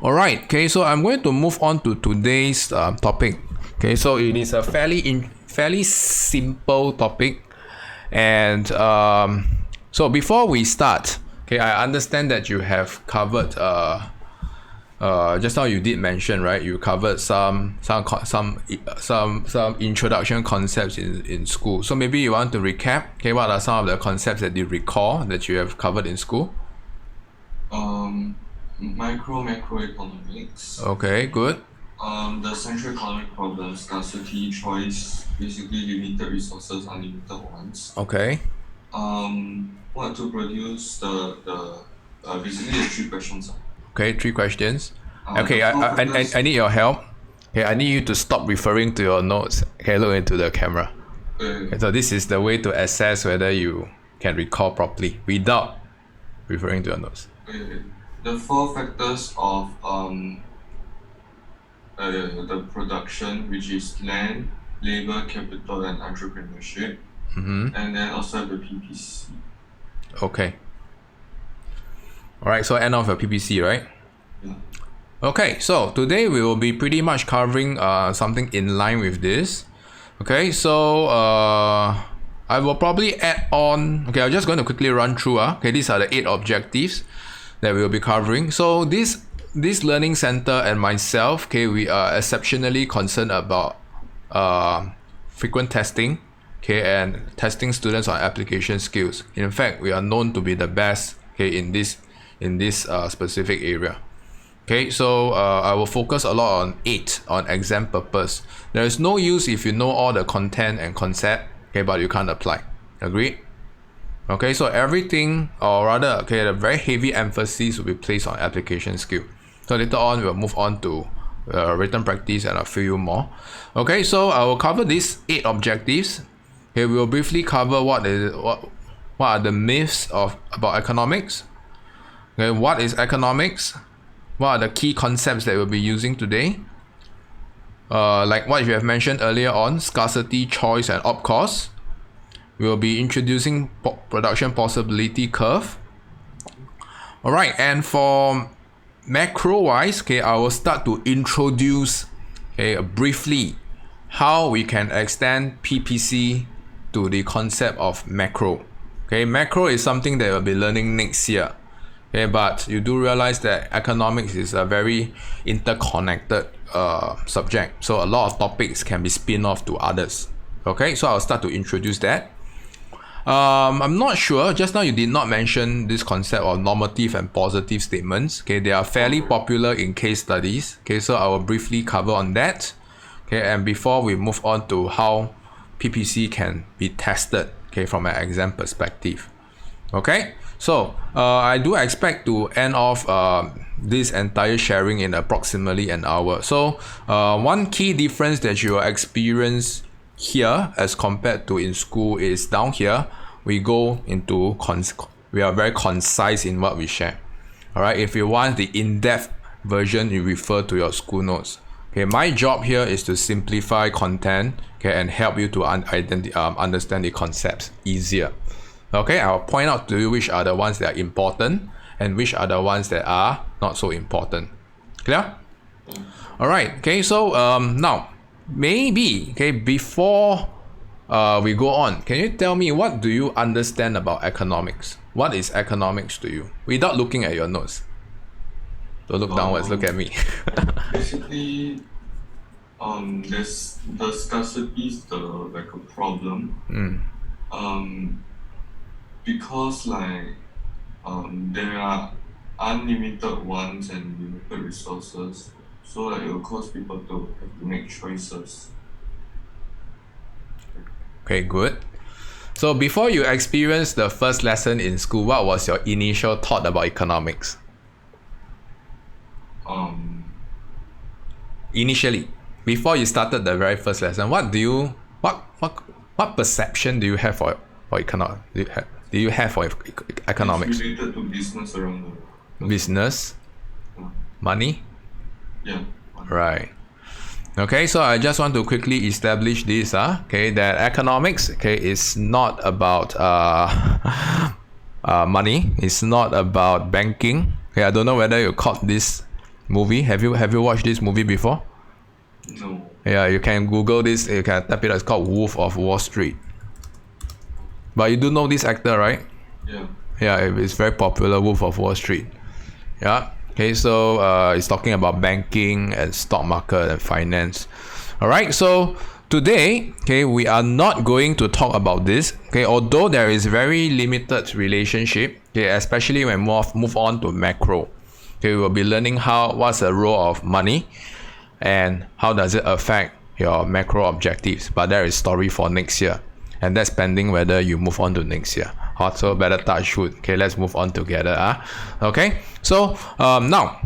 Alright, okay, so I'm going to move on to today's topic. Okay, so it is a fairly simple topic. And so before we start, okay, I understand that you have covered just now you did mention, right? You covered some introduction concepts in school. So maybe you want to recap. Okay, what are some of the concepts that you recall that you have covered in school? Macroeconomics. Okay, good. The central economic problem, scarcity, choice, basically limited resources, unlimited ones. Okay. What to produce the basically the 3 questions. Okay, 3 questions. Okay, I need your help. Okay, I need you to stop referring to your notes. Okay, look into the camera. Okay, so this is the way to assess whether you can recall properly without referring to your notes. The 4 factors of the production, which is land, labor, capital, and entrepreneurship, and then also the PPC. Okay. Alright, so end of your PPC, right? Yeah. Okay, so today we will be pretty much covering something in line with this. Okay, so I will probably add on. Okay, I'm just going to quickly run through. Okay, these are the 8 objectives that we will be covering. So this learning center and myself, okay, we are exceptionally concerned about frequent testing, okay, and testing students on application skills. In fact, we are known to be the best, okay, in this specific area. Okay, so I will focus a lot on 8 on exam purpose. There is no use if you know all the content and concept, okay, but you can't apply. Agreed? Okay, so everything, or rather, okay, the very heavy emphasis will be placed on application skill. So later on, we'll move on to written practice and a few more. Okay, so I will cover these 8 objectives. Okay, we will briefly cover what are the myths about economics. Okay, what is economics? What are the key concepts that we'll be using today? Like what you have mentioned earlier on, scarcity, choice, and op cost. We will be introducing production possibility curve. Alright, and for macro wise, okay, I will start to introduce, okay, briefly how we can extend PPC to the concept of macro. Okay, macro is something that we'll be learning next year. Okay, but you do realize that economics is a very interconnected subject. So a lot of topics can be spin off to others. Okay, so I'll start to introduce that. I'm not sure, just now you did not mention this concept of normative and positive statements. Okay, they are fairly popular in case studies. Okay, so I will briefly cover on that. Okay, and before we move on to how PPC can be tested, okay, from an exam perspective. Okay, so I do expect to end off this entire sharing in approximately an hour. So one key difference that you will experience here as compared to in school is down here we go into we are very concise in what we share. All right, if you want the in-depth version, you refer to your school notes. Okay, my job here is to simplify content, okay, and help you to understand the concepts easier. Okay, I'll point out to you which are the ones that are important and which are the ones that are not so important. Clear? All right, okay, so now maybe, okay, before we go on, can you tell me what do you understand about economics? What is economics to you without looking at your notes? Don't look downwards, look at me. Basically, there's the scarcity is like a problem. Because like there are unlimited wants and limited resources, so like it will cause people to have to make choices. Okay, good. So before you experienced the first lesson in school, what was your initial thought about economics? Initially, before you started the very first lesson, what perception do you have for economics? Do you have for economics? It's related to business around the world. Business? Money? Yeah. Right. Okay, so I just want to quickly establish this, okay, that economics, okay, is not about money. It's not about banking. Okay, I don't know whether you caught this movie. Have you watched this movie before? No. Yeah, you can Google this. You can type it. It's called Wolf of Wall Street. But you do know this actor, right? Yeah. Yeah, it's very popular. Wolf of Wall Street. Yeah. Okay, so it's talking about banking and stock market and finance. All right. So today, okay, we are not going to talk about this. Okay, although there is very limited relationship. Okay, especially when move on to macro. Okay, we will be learning what's the role of money and how does it affect your macro objectives. But there is story for next year, and that's pending whether you move on to next year. So better touch wood. Okay, let's move on together. Okay, so now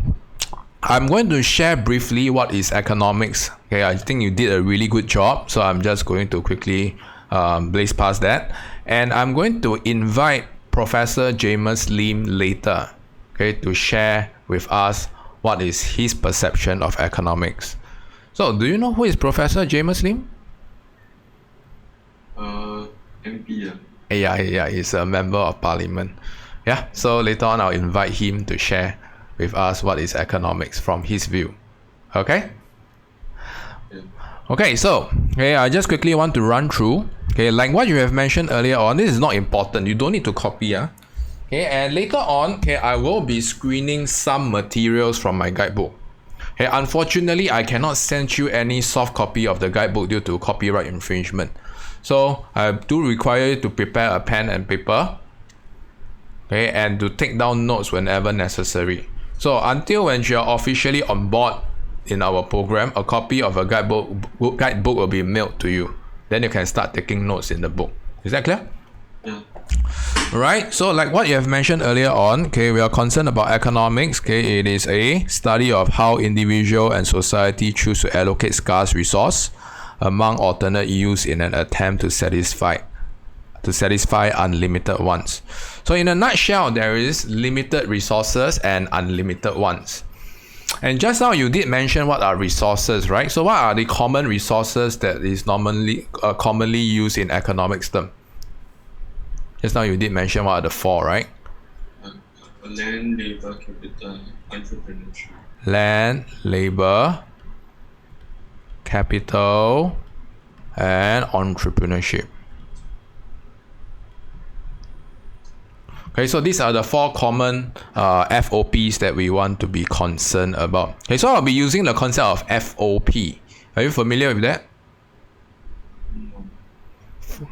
I'm going to share briefly what is economics. Okay, I think you did a really good job, so I'm just going to quickly blaze past that, and I'm going to invite Professor Jamus Lim later, okay, to share with us what is his perception of economics. So, do you know who is Professor Jamus Lim? MP. Yeah, he's a member of parliament. Yeah, so later on I'll invite him to share with us what is economics from his view. Okay? Yeah. Okay, so I just quickly want to run through. Okay, like what you have mentioned earlier on, this is not important. You don't need to copy. Okay, and later on, I will be screening some materials from my guidebook. Okay, unfortunately, I cannot send you any soft copy of the guidebook due to copyright infringement. So I do require you to prepare a pen and paper, okay, and to take down notes whenever necessary. So until when you are officially on board in our program, a copy of a guidebook will be mailed to you. Then you can start taking notes in the book. Is that clear? Yeah. Right, so like what you have mentioned earlier on, okay, we are concerned about economics. Okay, it is a study of how individual and society choose to allocate scarce resource among alternate use in an attempt to satisfy unlimited ones. So in a nutshell, there is limited resources and unlimited ones. And just now you did mention what are resources, right? So what are the common resources that is normally commonly used in economics term? Just now you did mention what are the four, right? Land, labor, capital, entrepreneurship. Land, labor, capital, and entrepreneurship. Okay, so these are the four common FOPs that we want to be concerned about. Okay, so I'll be using the concept of FOP. Are you familiar with that?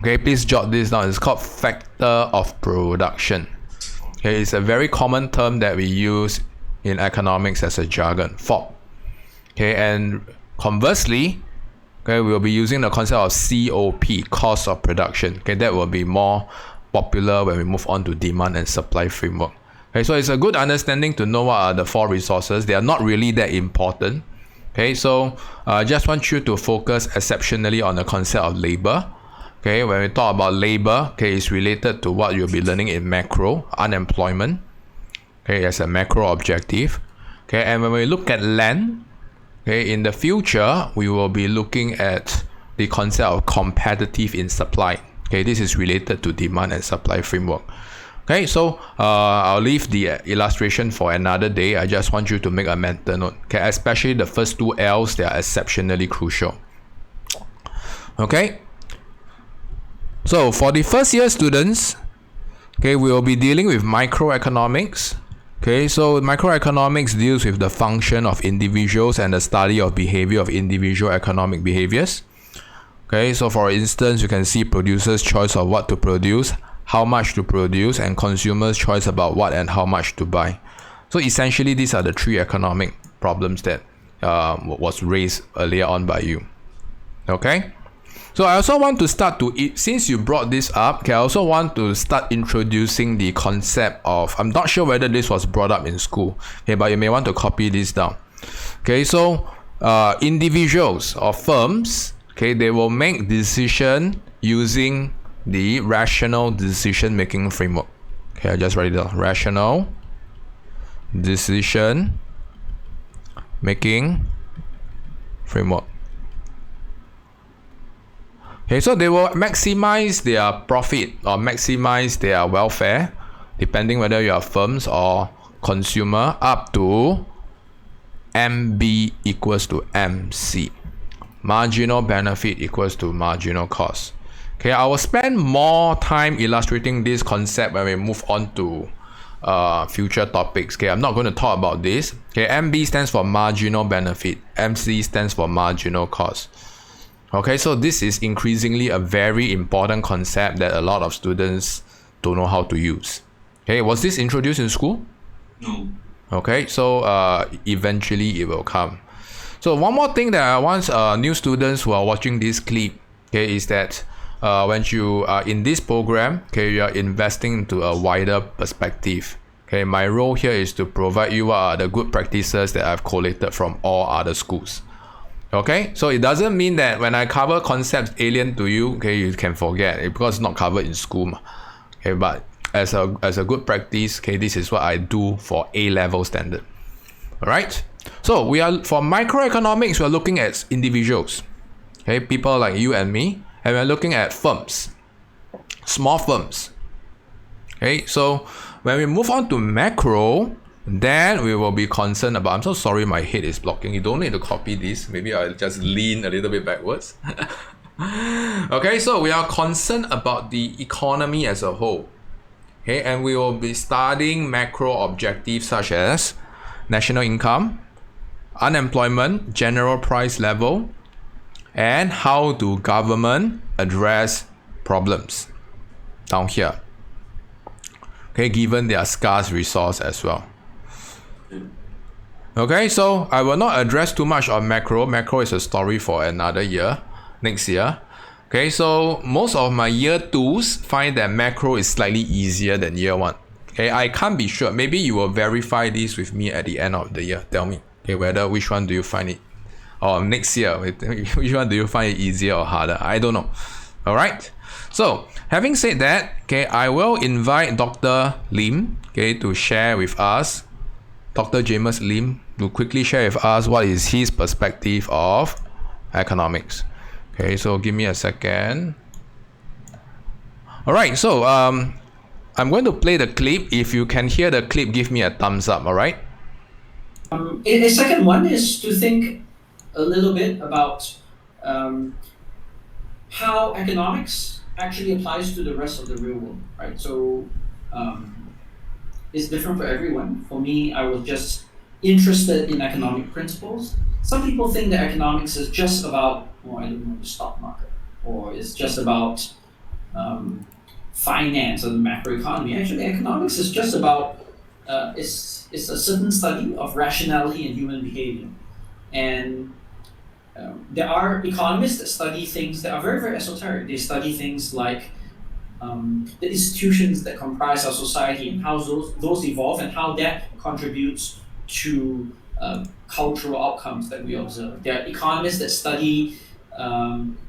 Okay, please jot this down. It's called factor of production. Okay, it's a very common term that we use in economics as a jargon, FOP. Okay, and conversely, okay, we'll be using the concept of COP, cost of production. Okay, that will be more popular when we move on to demand and supply framework. Okay, so it's a good understanding to know what are the four resources. They are not really that important. Okay, so I just want you to focus exceptionally on the concept of labor. Okay, when we talk about labor, okay, it's related to what you'll be learning in macro, unemployment. Okay, as a macro objective. Okay, and when we look at land, okay, in the future, we will be looking at the concept of competitive in supply. Okay, this is related to demand and supply framework. Okay, so I'll leave the illustration for another day. I just want you to make a mental note. Okay, especially the first two L's, they are exceptionally crucial. Okay. So for the first year students, okay, we will be dealing with microeconomics. Okay, so microeconomics deals with the function of individuals and the study of behavior of individual economic behaviors. Okay, so for instance, you can see producers' choice of what to produce, how much to produce, and consumers' choice about what and how much to buy. So essentially, these are the three economic problems that was raised earlier on by you. Okay. So I also want to start since you brought this up, okay, I also want to start introducing the concept of, I'm not sure whether this was brought up in school, okay, but you may want to copy this down. Okay, so individuals or firms, okay, they will make decision using the rational decision making framework. Okay, I just write it down. Rational decision making framework. Okay, so they will maximize their profit or maximize their welfare, depending whether you are firms or consumer, up to MB equals to MC. Marginal benefit equals to marginal cost. Okay, I will spend more time illustrating this concept when we move on to future topics. Okay, I'm not going to talk about this. Okay, MB stands for marginal benefit. MC stands for marginal cost. Okay, so this is increasingly a very important concept that a lot of students don't know how to use. Okay, was this introduced in school? No. Okay, so eventually it will come. So one more thing that I want new students who are watching this clip, okay, is that when you are in this program, okay, you are investing into a wider perspective. Okay, my role here is to provide you the good practices that I've collated from all other schools. Okay, so it doesn't mean that when I cover concepts alien to you, okay, you can forget it because it's not covered in school. Okay, but as a good practice, okay, this is what I do for A-level standard. All right. So we are for microeconomics. We are looking at individuals, okay, people like you and me, and we are looking at firms, small firms. Okay, so when we move on to macro, then we will be concerned about. I'm so sorry, my head is blocking. You don't need to copy this. Maybe I'll just lean a little bit backwards. Okay, so we are concerned about the economy as a whole. Okay, and we will be studying macro objectives such as national income, unemployment, general price level, and how do government address problems down here. Okay, given their scarce resource as well. Okay, so I will not address too much on macro. Macro is a story for another year, next year. Okay, so most of my year 2s find that macro is slightly easier than year 1. Okay, I can't be sure. Maybe you will verify this with me at the end of the year. Tell me, okay, whether which one do you find it, or next year, which one do you find it easier or harder? I don't know. All right. So having said that, okay, I will invite Dr. Lim, okay, to share with us. Dr. Jamus Lim to quickly share with us what is his perspective of economics. Okay, so give me a second. All right, so I'm going to play the clip. If you can hear the clip, give me a thumbs up. All right. A second one is to think a little bit about how economics actually applies to the rest of the real world, right? So it's different for everyone. For me, I was just interested in economic principles. Some people think that economics is just about, I don't know, the stock market, or it's just about finance or the macroeconomy. Actually, economics is just about it's a certain study of rationality and human behavior. And there are economists that study things that are very, very esoteric. They study things like the institutions that comprise our society and how those evolve and how that contributes to cultural outcomes that we observe. There are economists that study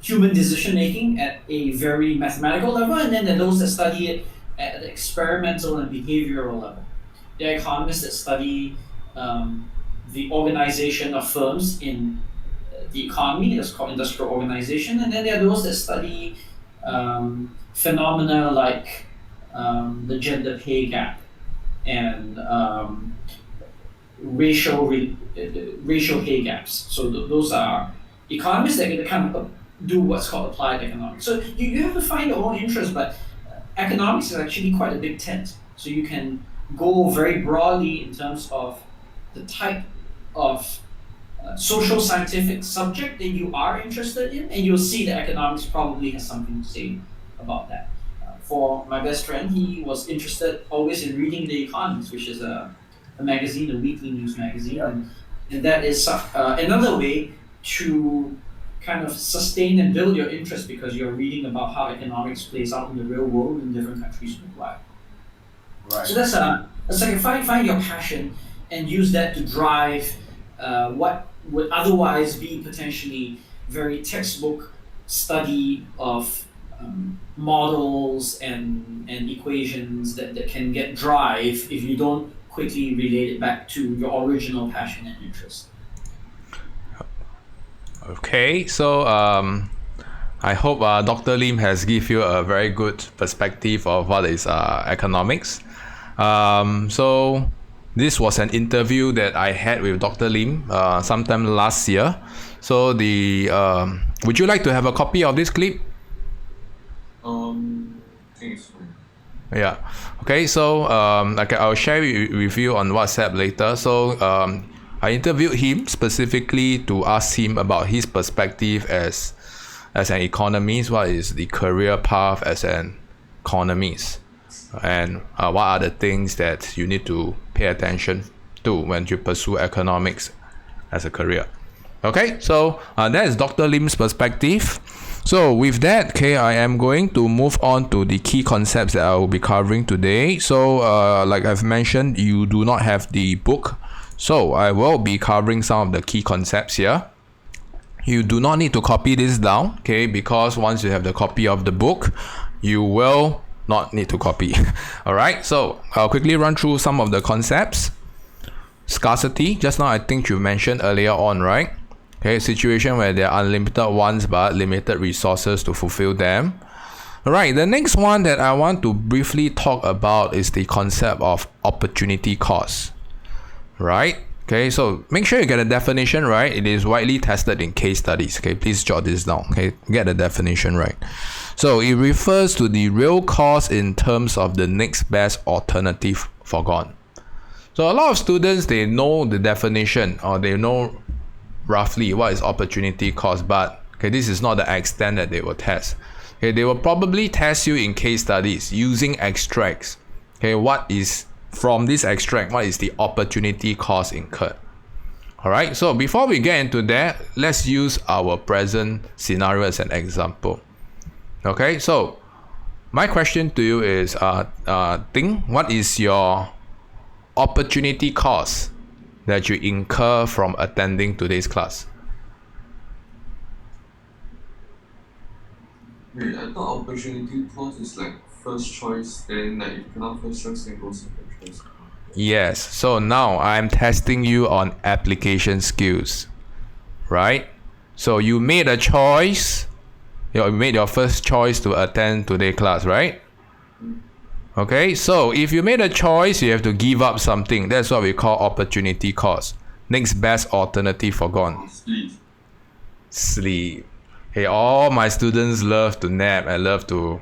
human decision making at a very mathematical level, and then there are those that study it at an experimental and behavioral level. There are economists that study the organization of firms in the economy, that's called industrial organization, and then there are those that study phenomena like the gender pay gap and racial pay gaps. So those are economists that kind of do what's called applied economics. So you have to find your own interest, but economics is actually quite a big tent. So you can go very broadly in terms of the type of social scientific subject that you are interested in, and you'll see that economics probably has something to say about that. For my best friend, he was interested always in reading The Economist, which is a magazine, a weekly news magazine, and that is another way to kind of sustain and build your interest because you're reading about how economics plays out in the real world in different countries worldwide. Right. So that's like find your passion and use that to drive what would otherwise be potentially very textbook study of models and equations that can get dry if you don't quickly relate it back to your original passion and interest. Okay, so I hope Dr. Lim has give you a very good perspective of what is economics. So this was an interview that I had with Dr. Lim sometime last year. So would you like to have a copy of this clip? I think it's fine. Yeah. Okay. So I'll share it with you on WhatsApp later. So I interviewed him specifically to ask him about his perspective as an economist. What is the career path as an economist, and what are the things that you need to pay attention to when you pursue economics as a career. Okay. So that is Dr. Lim's perspective. So with that, okay, I am going to move on to the key concepts that I will be covering today. So like I've mentioned, you do not have the book, so I will be covering some of the key concepts here. You do not need to copy this down, okay, because once you have the copy of the book, you will not need to copy. All right, so I'll quickly run through some of the concepts. Scarcity, just now I think you mentioned earlier on, right? Okay, situation where there are unlimited wants but limited resources to fulfill them. Alright, the next one that I want to briefly talk about is the concept of opportunity cost. Right? Okay, so make sure you get a definition right. It is widely tested in case studies. Okay, please jot this down. Okay, get the definition right. So it refers to the real cost in terms of the next best alternative forgone. So a lot of students, they know the definition or they know roughly what is opportunity cost, but okay, this is not the extent that they will test. Okay, they will probably test you in case studies using extracts. Okay, what is from this extract, what is the opportunity cost incurred? Alright, so before we get into that, let's use our present scenario as an example. Okay, so my question to you is Ting, what is your opportunity cost that you incur from attending today's class? Wait, I thought opportunity cost is like first choice, then like if you cannot first choice, then go second choice. Yes, so now I'm testing you on application skills, right? So you made a choice, you made your first choice to attend today's class, right? Okay, so if you made a choice, you have to give up something. That's what we call opportunity cost. Next best alternative forgone. Sleep. Hey, all my students love to nap and love to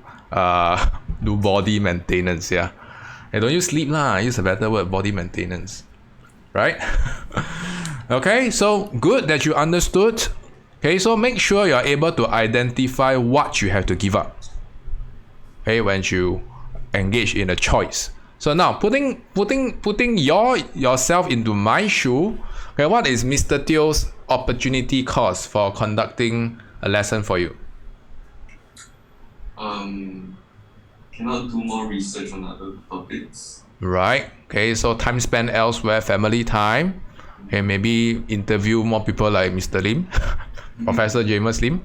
do body maintenance. Yeah. Hey, don't use sleep lah. Use a better word, body maintenance. Right? Okay, so good that you understood. Okay, so make sure you are able to identify what you have to give up. Okay, when you engage in a choice. So now putting yourself into my shoe. Okay, what is Mr. Teo's opportunity cost for conducting a lesson for you? Cannot do more research on other topics. Right. Okay, so time spent elsewhere, family time. Okay, maybe interview more people like Mr. Lim, Professor Jamus Lim.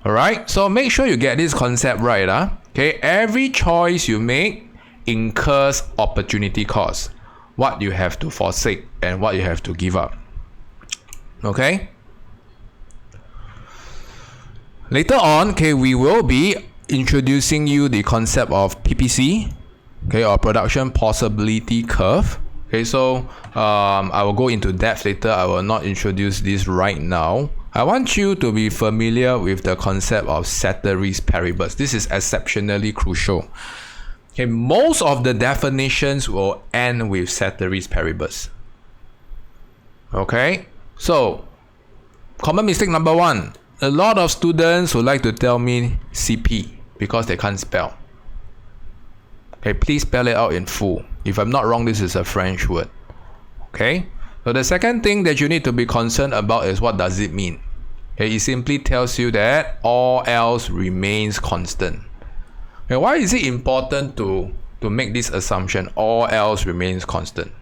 Alright, so make sure you get this concept right. Okay, every choice you make incurs opportunity cost. What you have to forsake and what you have to give up. Okay? Later on, okay, we will be introducing you the concept of PPC, okay, or production possibility curve. Okay, so I will go into depth later. I will not introduce this right now. I want you to be familiar with the concept of ceteris paribus. This is exceptionally crucial. Okay, most of the definitions will end with ceteris paribus. Okay, so common mistake number one. A lot of students would like to tell me CP because they can't spell. Okay, please spell it out in full. If I'm not wrong, this is a French word. Okay, so the second thing that you need to be concerned about is what does it mean. Okay, it simply tells you that all else remains constant. Okay, why is it important to make this assumption, all else remains constant?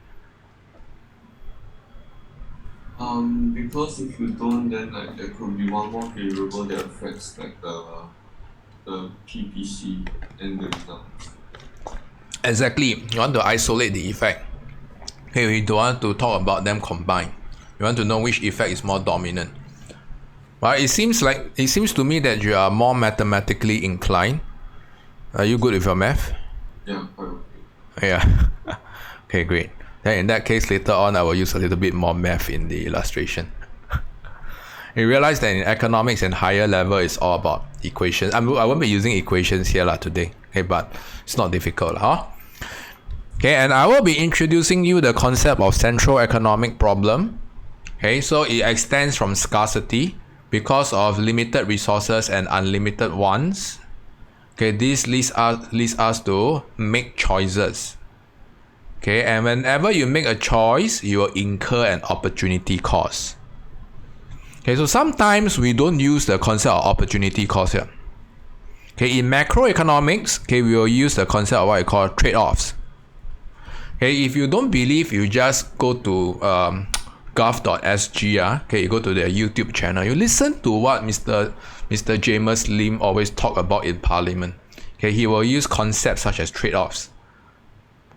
Because if you don't, then like there could be one more variable that affects like the PPC and the results. Exactly. You want to isolate the effect. Okay, we don't want to talk about them combined. You want to know which effect is more dominant. But it seems to me that you are more mathematically inclined. Are you good with your math? Yeah, quite okay. Yeah. Okay, great. Then in that case, later on, I will use a little bit more math in the illustration. You realize that in economics and higher level, it's all about equations. I won't be using equations here today, okay, but it's not difficult, huh? Okay, and I will be introducing you the concept of central economic problem. Okay, so it extends from scarcity because of limited resources and unlimited wants. Okay, this leads us to make choices. Okay, and whenever you make a choice, you will incur an opportunity cost. Okay, so sometimes we don't use the concept of opportunity cost here. Okay, in macroeconomics, okay, we will use the concept of what I call trade-offs. Okay, if you don't believe, you just go to gov.sg. Okay, you go to their YouTube channel. You listen to what Mr. Jamus Lim always talk about in Parliament. Okay, he will use concepts such as trade-offs.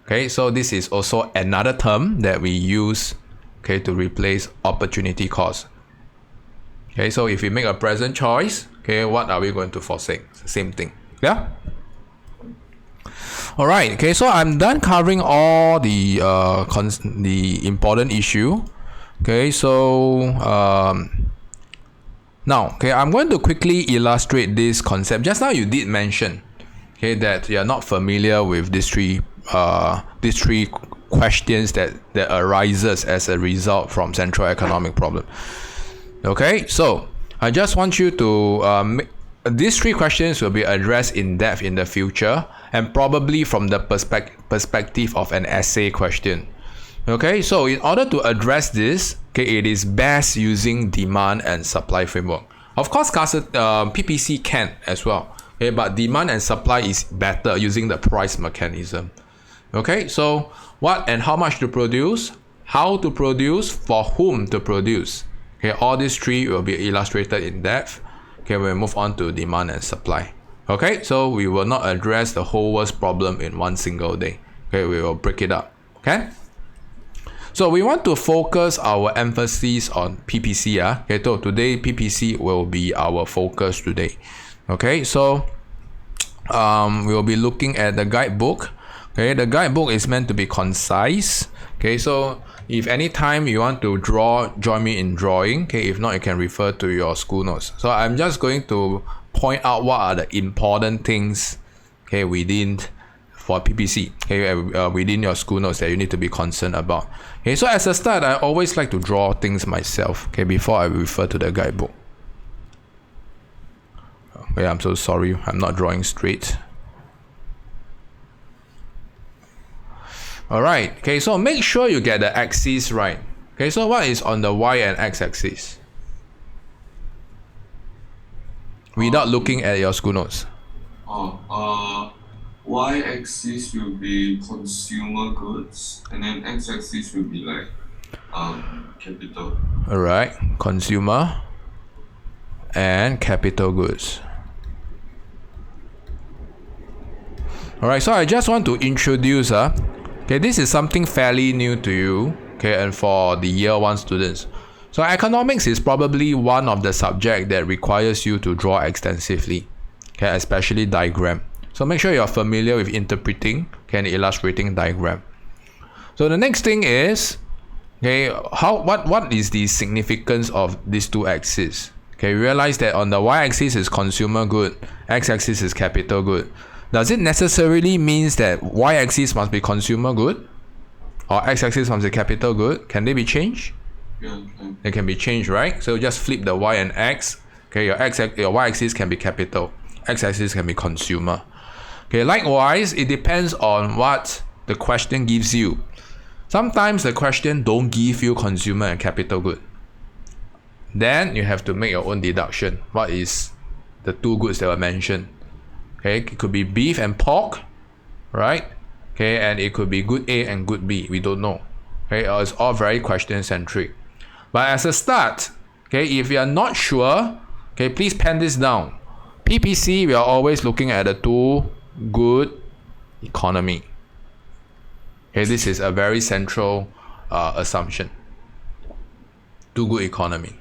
Okay, so this is also another term that we use, okay, to replace opportunity cost. Okay, so if we make a present choice, okay, what are we going to forsake? Same thing. Yeah. All right. Okay, so I'm done covering all the important issue. Okay, so now, okay, I'm going to quickly illustrate this concept. Just now you did mention, okay, that you are not familiar with these three questions that arises as a result from central economic problem. Okay, so I just want you to these three questions will be addressed in depth in the future, and probably from the perspective of an essay question. Okay, so in order to address this, okay, it is best using demand and supply framework. Of course, PPC can as well. Okay, but demand and supply is better using the price mechanism. Okay, so what and how much to produce, how to produce, for whom to produce. Okay, all these three will be illustrated in depth. Okay, we'll move on to demand and supply. Okay, so we will not address the whole world's problem in one single day. Okay, we will break it up. Okay, so we want to focus our emphasis on PPC. Okay, so today PPC will be our focus today. Okay, so we will be looking at the guidebook. Okay, the guidebook is meant to be concise. Okay, so if anytime you want to draw, join me in drawing. Okay, if not, you can refer to your school notes. So I'm just going to point out what are the important things, okay, for PPC, okay, within your school notes that you need to be concerned about. Okay, so as a start, I always like to draw things myself, okay, before I refer to the guidebook. Okay, I'm so sorry, I'm not drawing straight. Alright, okay, so make sure you get the axis right. Okay, so what is on the y and x axis? Without looking at your school notes. Y-axis will be consumer goods, and then x-axis will be like capital. Alright, consumer and capital goods. Alright, so I just want to introduce okay, this is something fairly new to you, okay, and for the year 1 students. So economics is probably one of the subject that requires you to draw extensively, okay, especially diagram. So make sure you're familiar with interpreting, okay, and illustrating diagram. So the next thing is, okay, what is the significance of these two axes? Okay, realize that on the y-axis is consumer good, x-axis is capital good. Does it necessarily means that y-axis must be consumer good or x-axis must be capital good? Can they be changed? Yeah, okay. They can be changed, right? So just flip the y and x. Okay, your y-axis can be capital, x-axis can be consumer. Okay, likewise, it depends on what the question gives you. Sometimes the question don't give you consumer and capital good. Then you have to make your own deduction. What is the two goods that were mentioned? Okay, it could be beef and pork, right? Okay, and it could be good A and good B. We don't know. Okay, it's all very question centric. But as a start, okay, if you are not sure, okay, please pen this down. PPC, we are always looking at the two good economy. Okay, this is a very central assumption. Two good economy.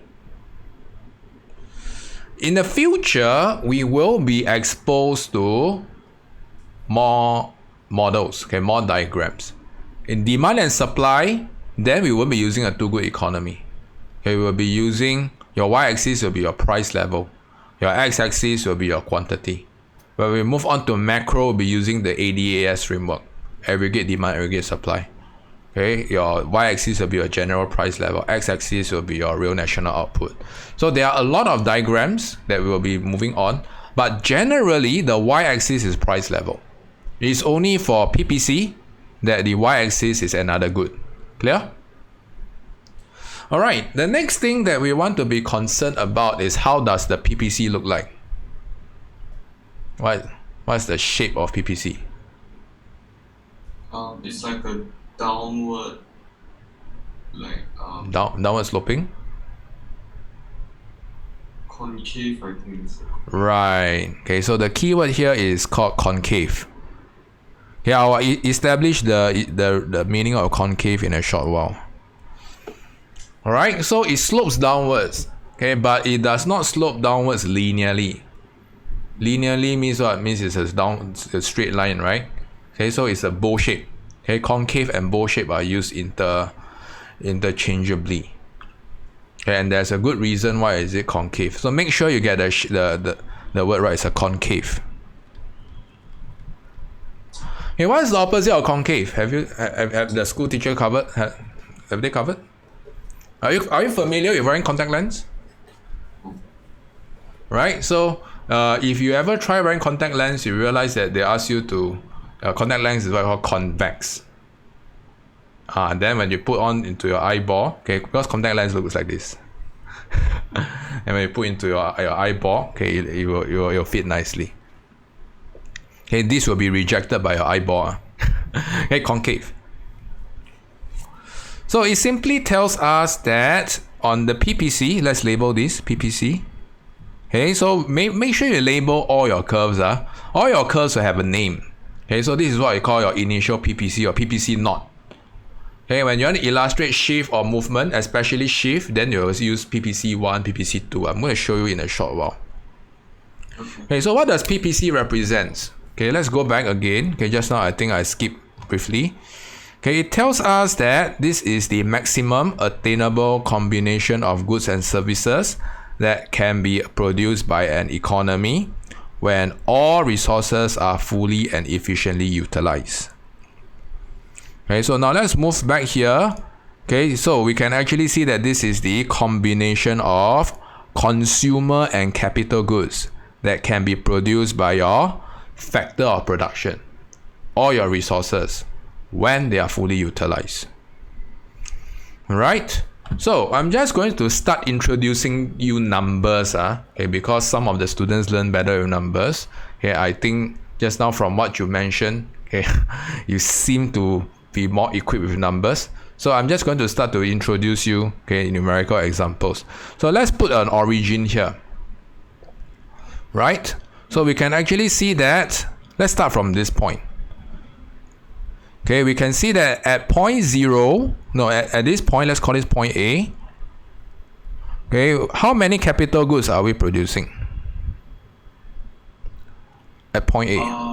In the future, we will be exposed to more models, okay, more diagrams. in demand and supply, then we won't be using a two-good economy. Okay, we will be using your y-axis will be your price level. Your x-axis will be your quantity. When we move on to macro, we'll be using the ADAS framework. Aggregate demand, aggregate supply. Okay, your y-axis will be your general price level. X-axis will be your real national output. So there are a lot of diagrams that we will be moving on. But generally, the y-axis is price level. It's only for PPC that the y-axis is another good. Clear? Alright, the next thing that we want to be concerned about is how does the PPC look like? What's the shape of PPC? It's like a downward, Downward sloping? concave, I think. Right. Okay, so the keyword here is called concave. Okay, I'll establish the meaning of concave in a short while. Alright, so it slopes downwards. Okay, but it does not slope downwards linearly. Linearly means what? It means it's a straight line, right? Okay, so it's a bow shape. Okay, concave and bow shape are used interchangeably. Okay, and there's a good reason why is it concave. So make sure you get the word right. It's a concave. Okay, what is the opposite of concave? Have the school teacher covered? Have they covered? Are you familiar with wearing contact lens? Right. So if you ever try wearing contact lens, you realize that they ask you to contact lens is what we call convex. And then when you put on into your eyeball, okay, because contact lens looks like this. And when you put into your eyeball, okay, it will fit nicely. Okay, this will be rejected by your eyeball. Okay, concave. So it simply tells us that on the PPC, let's label this PPC. Okay, so make sure you label all your curves. All your curves will have a name. Okay, so this is what we call your initial PPC or PPC naught. Okay, when you want to illustrate shift or movement, especially shift, then you will use PPC1, PPC2. I'm going to show you in a short while. Okay, so what does PPC represent? Okay, let's go back again. Okay, just now I think I skipped briefly. Okay, it tells us that this is the maximum attainable combination of goods and services that can be produced by an economy when all resources are fully and efficiently utilized. Okay, so now let's move back here. Okay, so we can actually see that this is the combination of consumer and capital goods that can be produced by your factor of production, all your resources, when they are fully utilized. Alright, so I'm just going to start introducing you numbers, okay, because some of the students learn better with numbers. Okay, I think just now from what you mentioned, okay, you seem to be more equipped with numbers. So I'm just going to start to introduce you, okay, numerical examples. So let's put an origin here. Right? So we can actually see that, let's start from this point. Okay, we can see that at point 0, no, at this point, let's call this point A. Okay, how many capital goods are we producing at point A?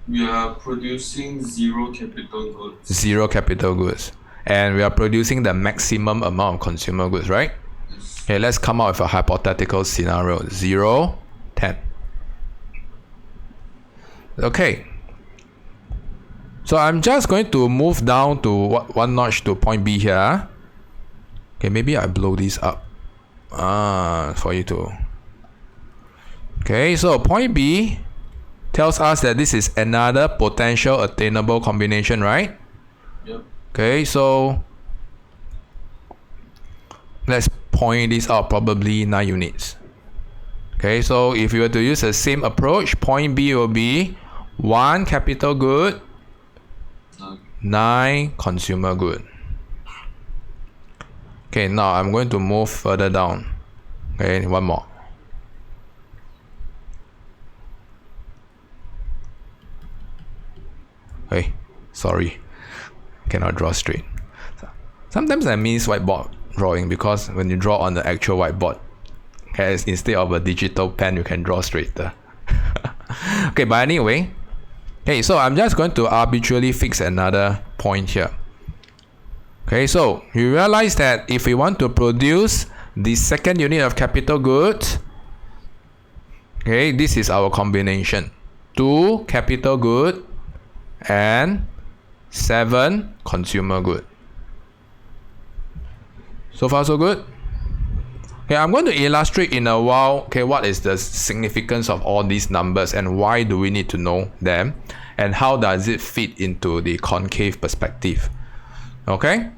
We are producing 0 capital goods. 0 capital goods. And we are producing the maximum amount of consumer goods, right? Yes. Okay, let's come up with a hypothetical scenario. 0, 10. Okay. So I'm just going to move down to one notch to point B here. Okay, maybe I blow this up. For you to. Okay, so point B tells us that this is another potential attainable combination, right? Yep. Okay, so let's point this out, probably 9 units. Okay, so if you were to use the same approach, point B will be 1 capital good, 9 consumer good. Okay, now I'm going to move further down. Okay, one more. Hey, sorry, cannot draw straight. Sometimes I miss whiteboard drawing because when you draw on the actual whiteboard, okay, instead of a digital pen, you can draw straighter. Okay, but anyway, Okay, so I'm just going to arbitrarily fix another point here. Okay, so you realize that if we want to produce the second unit of capital goods, okay, this is our combination. 2 capital good and 7 consumer good. So far so good? Okay, I'm going to illustrate in a while, okay, what is the significance of all these numbers and why do we need to know them and how does it fit into the concave perspective. Okay,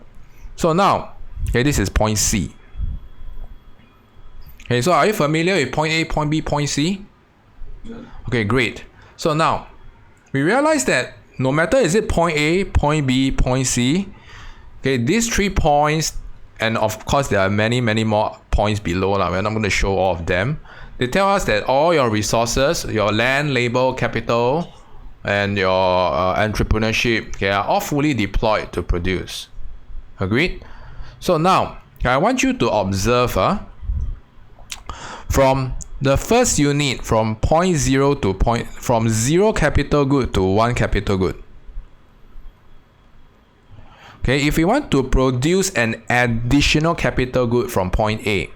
so now, okay, this is point C. Okay, so are you familiar with point A, point B, point C? Yeah. Okay, great. So now, we realize that no matter is it point A, point B, point C, okay, these 3 points, and of course there are many more points below. We're not going to show all of them. They tell us that all your resources, your land, labor, capital, and your entrepreneurship, okay, are all fully deployed to produce. Agreed? So now, I want you to observe from the first unit, from point 0 to from 0 capital good to 1 capital good. Okay, if we want to produce an additional capital good from point A,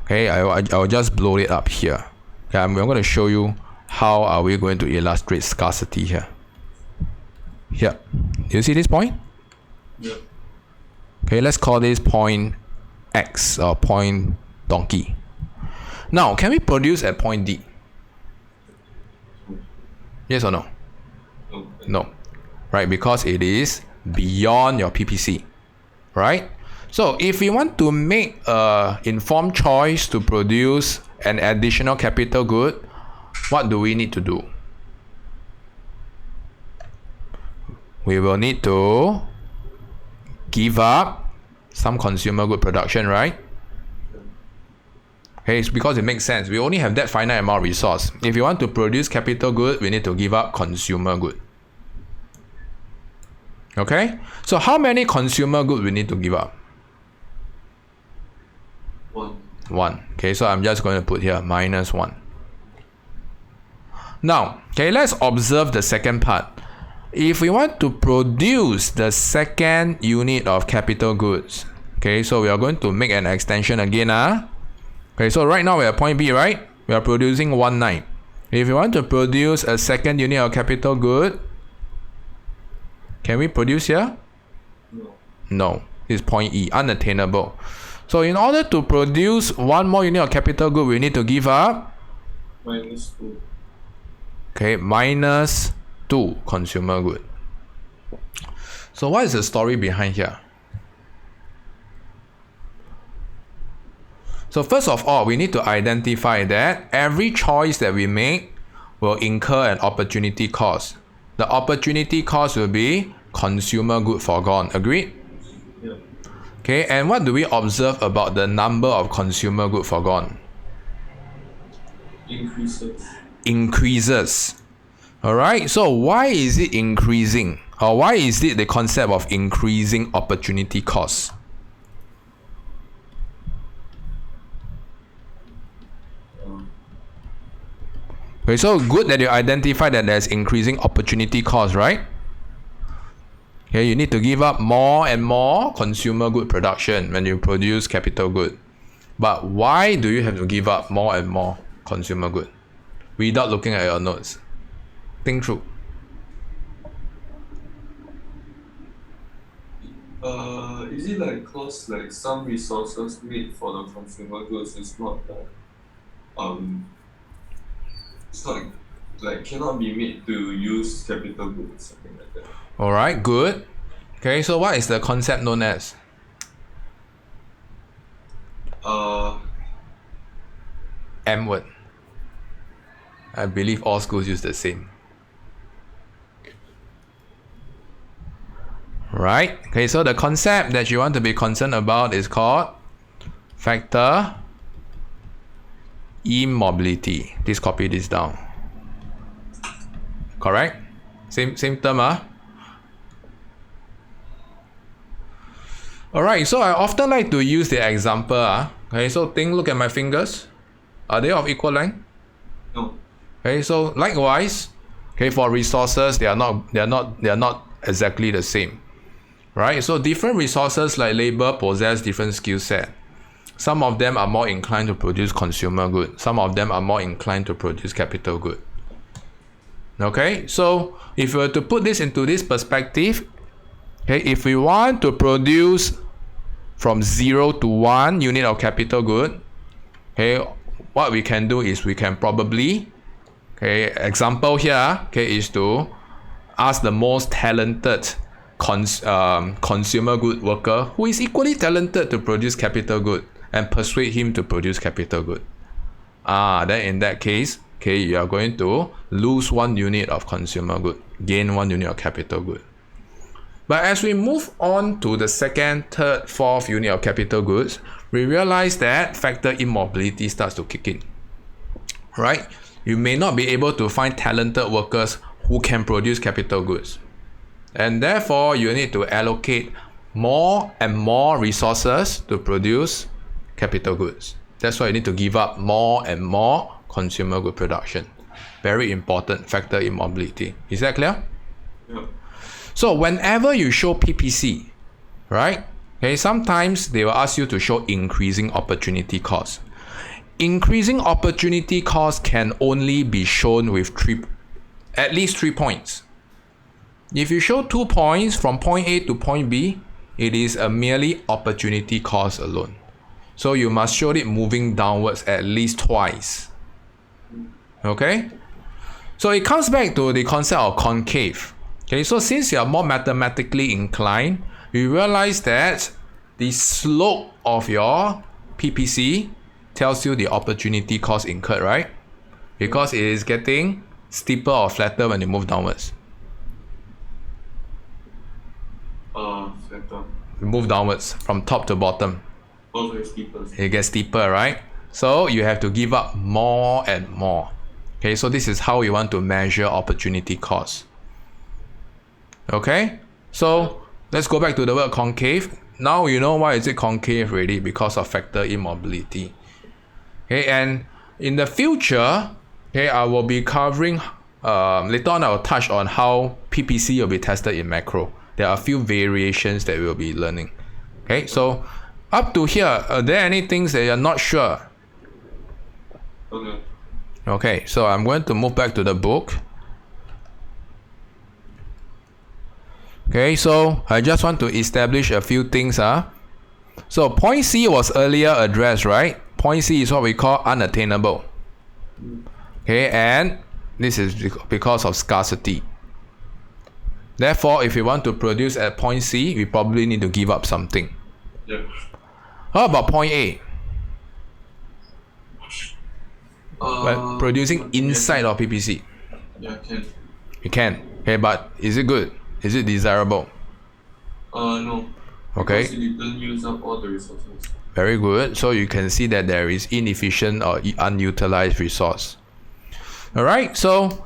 okay, I'll just blow it up here. Okay, I'm going to show you how are we going to illustrate scarcity here. Here, do you see this point? Yeah. Okay, let's call this point X or point donkey. Now, can we produce at point D? Yes or no? No. No, right? Because it is beyond your PPC, right? So if we want to make an informed choice to produce an additional capital good, what do we need to do? We will need to give up some consumer good production, right? Okay, it's because it makes sense. We only have that finite amount of resource. If you want to produce capital good, we need to give up consumer good. Okay, so how many consumer goods we need to give up? 1. 1. Okay, so I'm just going to put here -1. Now, okay, let's observe the second part. If we want to produce the second unit of capital goods, okay, so we are going to make an extension again. Okay, so right now we're at point B, right? We are producing 19. If you want to produce a second unit of capital good, can we produce here? No. No, it's point E, unattainable. So in order to produce one more unit of capital good, we need to give up -2. okay, -2 consumer good. So what is the story behind here? So first of all, we need to identify that every choice that we make will incur an opportunity cost. The opportunity cost will be consumer good foregone. Agreed? Yeah. Okay, and what do we observe about the number of consumer good foregone? Increases. Alright, so why is it increasing? Or why is it the concept of increasing opportunity cost? Okay, so good that you identify that there's increasing opportunity cost, right? Okay, you need to give up more and more consumer good production when you produce capital good. But why do you have to give up more and more consumer good without looking at your notes? Think through. Is it like cause like some resources made for the consumer goods is not it's not like cannot be made to use capital goods, something like that. Alright, good. Okay, so what is the concept known as? M word. I believe all schools use the same. Right? Okay, so the concept that you want to be concerned about is called factor immobility. Please copy this down. Correct? Same term, Alright, so I often like to use the example. Okay, so look at my fingers. Are they of equal length? No. Okay, so likewise, Okay, for resources, they are not exactly the same. Right? So different resources like labor possess different skill set. Some of them are more inclined to produce consumer good. Some of them are more inclined to produce capital good. Okay, so if we were to put this into this perspective, okay, if we want to produce from 0 to 1 unit of capital good, okay, what we can do is we can probably, okay, example here, okay, is to ask the most talented consumer good worker who is equally talented to produce capital good and persuade him to produce capital good. Then in that case, okay, you are going to lose 1 unit of consumer good, gain 1 unit of capital good. But as we move on to the second, third, fourth unit of capital goods, we realize that factor immobility starts to kick in. Right? You may not be able to find talented workers who can produce capital goods. And therefore, you need to allocate more and more resources to produce capital goods. That's why you need to give up more and more consumer good production. Very important factor immobility. Is that clear? Yeah. So whenever you show PPC, right? Okay, sometimes they will ask you to show increasing opportunity cost. Increasing opportunity cost can only be shown with at least 3 points. If you show 2 points from point A to point B, it is a merely opportunity cost alone. So you must show it moving downwards at least twice. Okay? So it comes back to the concept of concave. Okay, so since you are more mathematically inclined, you realize that the slope of your PPC tells you the opportunity cost incurred, right? Because it is getting steeper or flatter when you move downwards. Flatter. You move downwards from top to bottom. Also, it's steeper. It gets steeper, right? So you have to give up more and more. Okay, so this is how we want to measure opportunity cost. Okay, so let's go back to the word concave. Now you know why is it concave already, because of factor immobility. Okay, and in the future, okay, I will be covering, later on I will touch on how PPC will be tested in macro. There are a few variations that we'll be learning. Okay, so up to here, are there any things that you're not sure? Okay. Okay, so I'm going to move back to the book. Okay, so I just want to establish a few things. So point C was earlier addressed, right? Point C is what we call unattainable. Okay, and this is because of scarcity. Therefore, if we want to produce at point C, we probably need to give up something. Yeah. How about point A? Well, producing inside of PPC. Yeah, can. You can. Okay, but is it good? Is it desirable? No. Okay. Because it didn't use up all the resources. Very good. So you can see that there is inefficient or unutilized resource. All right. So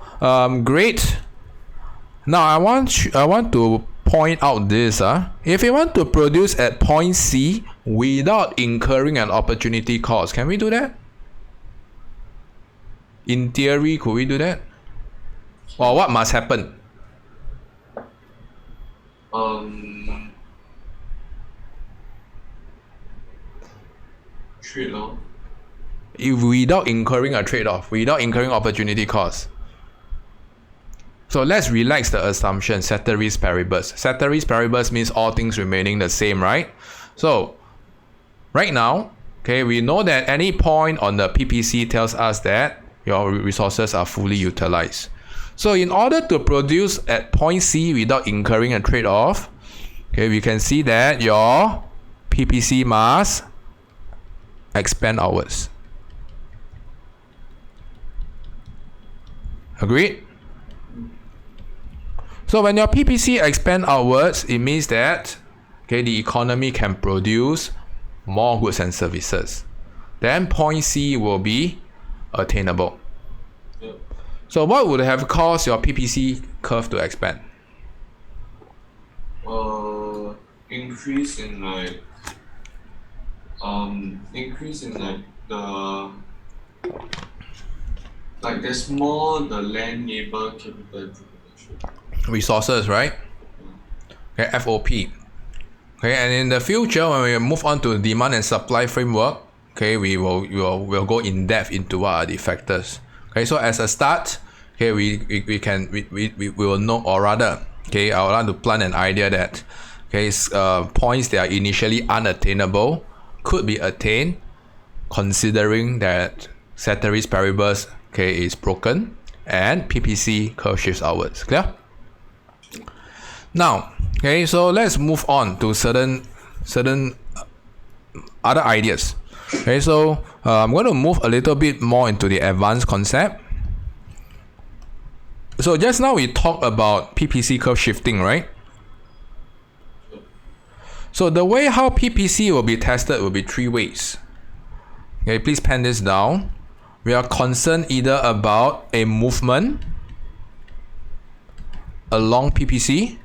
great. Now I want to point out this. If we want to produce at point C without incurring an opportunity cost, can we do that? In theory, could we do that? Or what must happen? Trade-off. If without incurring a trade-off, without incurring opportunity cost. So let's relax the assumption, ceteris paribus. Ceteris paribus means all things remaining the same, right? So right now, okay, we know that any point on the PPC tells us that your resources are fully utilized. So in order to produce at point C without incurring a trade-off, okay, we can see that your PPC must expand outwards. Agreed? So when your PPC expand outwards, it means that, okay, the economy can produce more goods and services. Then point C will be attainable. Yeah. So what would have caused your PPC curve to expand? Increase in like the Like there's more the land, labor, capital, and production. Resources, right? Okay, FOP. Okay, and in the future, when we move on to demand and supply framework, okay, we'll go in depth into what are the factors. Okay, so as a start, okay, we will know, or rather, okay, I would like to plant an idea that, okay, points that are initially unattainable could be attained, considering that ceteris paribus, okay, is broken and PPC curve shifts outwards. Clear? Now, okay, so let's move on to certain other ideas. Okay, so I'm going to move a little bit more into the advanced concept. So just now we talked about PPC curve shifting, right? So the way how PPC will be tested will be three ways. Okay, please pen this down. We are concerned either about a movement along PPC.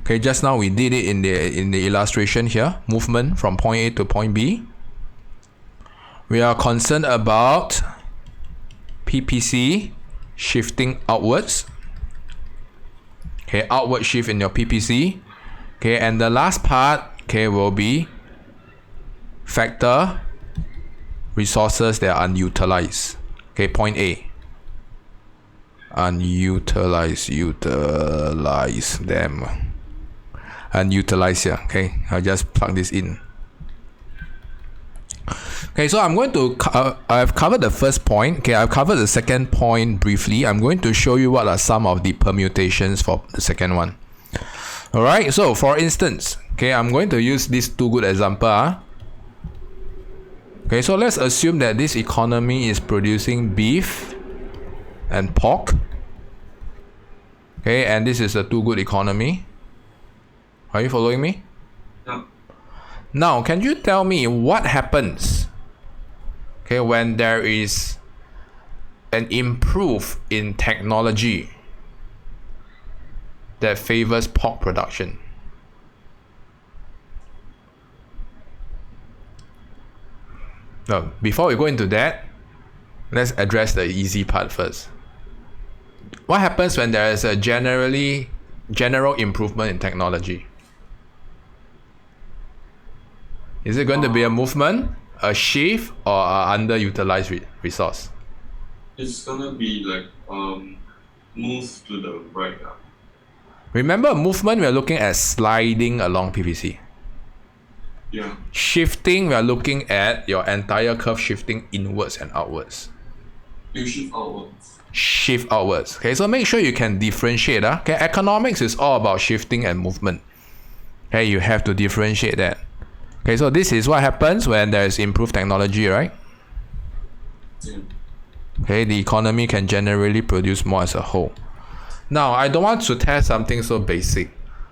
Okay, just now we did it in the illustration here, movement from point A to point B. We are concerned about PPC shifting outwards. Okay, outward shift in your PPC. Okay, and the last part, okay, will be factor resources that are unutilized. Okay, point A. Utilize them. Unutilize here. Okay, I'll just plug this in. Okay, so I'm going to I've covered the first point. Okay, I've covered the second point briefly. I'm going to show you what are some of the permutations for the second one. All right, so for instance, okay, I'm going to use this two good example. Okay, so let's assume that this economy is producing beef and pork. Okay, and this is a two good economy. Are you following me? Yeah. Now, can you tell me what happens, okay, when there is an improve in technology that favors pork production? Now, before we go into that, let's address the easy part first. What happens when there is a general improvement in technology? Is it going to be a movement, a shift, or an underutilized resource? It's gonna be like move to the right. Remember, movement, we are looking at sliding along PVC. Yeah. Shifting, we are looking at your entire curve shifting inwards and outwards. You shift outwards. Shift outwards. Okay, so make sure you can differentiate. Okay, economics is all about shifting and movement. Okay, you have to differentiate that. Okay, so this is what happens when there is improved technology, right? Yeah. Okay, the economy can generally produce more as a whole. Now, I don't want to test something so basic.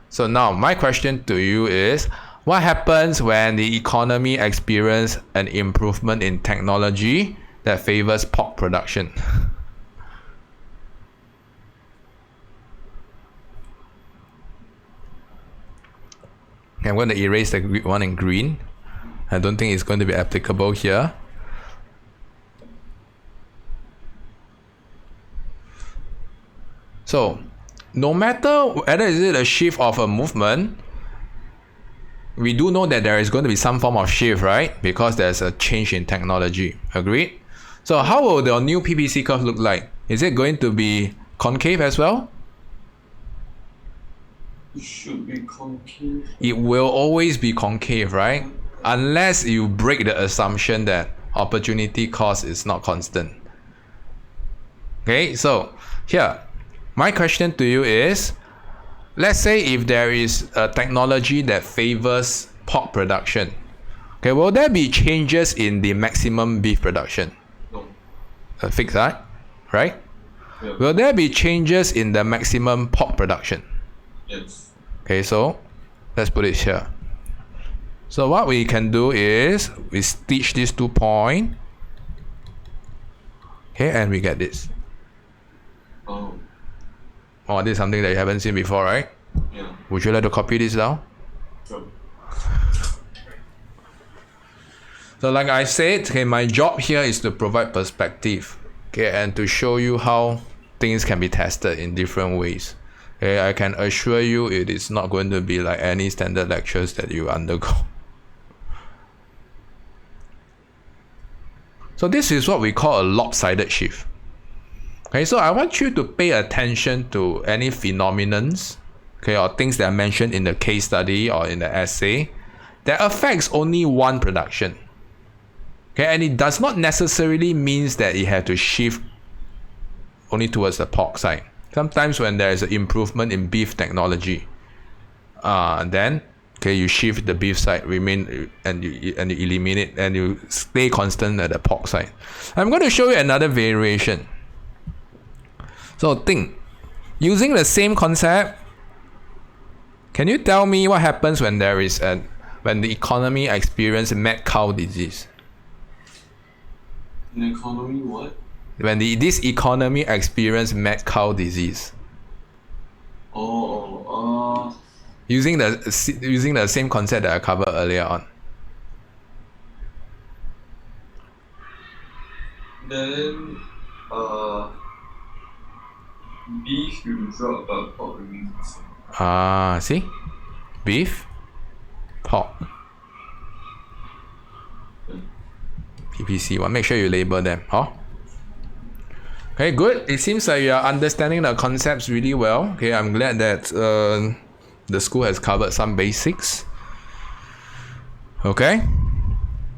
So now, my question to you is, what happens when the economy experiences an improvement in technology that favors pork production? Okay, I'm going to erase the one in green. I don't think it's going to be applicable here. So, no matter whether is it a shift of a movement, we do know that there is going to be some form of shift, right? Because there's a change in technology. Agreed? So how will the new PPC curve look like? Is it going to be concave as well? It should be concave. It will always be concave, right? Unless you break the assumption that opportunity cost is not constant. Okay, so here, my question to you is, let's say if there is a technology that favors pork production, okay, will there be changes in the maximum beef production? No. Fixed, right? Yeah. Will there be changes in the maximum pork production? Yes. Okay, so let's put it here. So what we can do is we stitch these 2 points. Okay, and we get this. Oh. Oh, this is something that you haven't seen before, right? Yeah. Would you like to copy this down? Sure. So like I said, okay, my job here is to provide perspective. okay, and to show you how things can be tested in different ways. Okay, I can assure you it is not going to be like any standard lectures that you undergo. So this is what we call a lopsided shift. Okay, so I want you to pay attention to any phenomenons, okay, or things that are mentioned in the case study or in the essay that affects only one production. Okay, and it does not necessarily means that it had to shift only towards the pork side. Sometimes when there is an improvement in beef technology, then okay, you shift the beef side, remain and you eliminate and you stay constant at the pork side. I'm going to show you another variation. So think, using the same concept, can you tell me what happens when when the economy experiences mad cow disease? The economy what? When this economy experiences mad cow disease. Using the same concept that I covered earlier on. Then beef will drop, but pork remains the same. See? Beef, pork. PPC one. Make sure you label them. Okay, good. It seems like you are understanding the concepts really well. Okay, I'm glad that the school has covered some basics. Okay,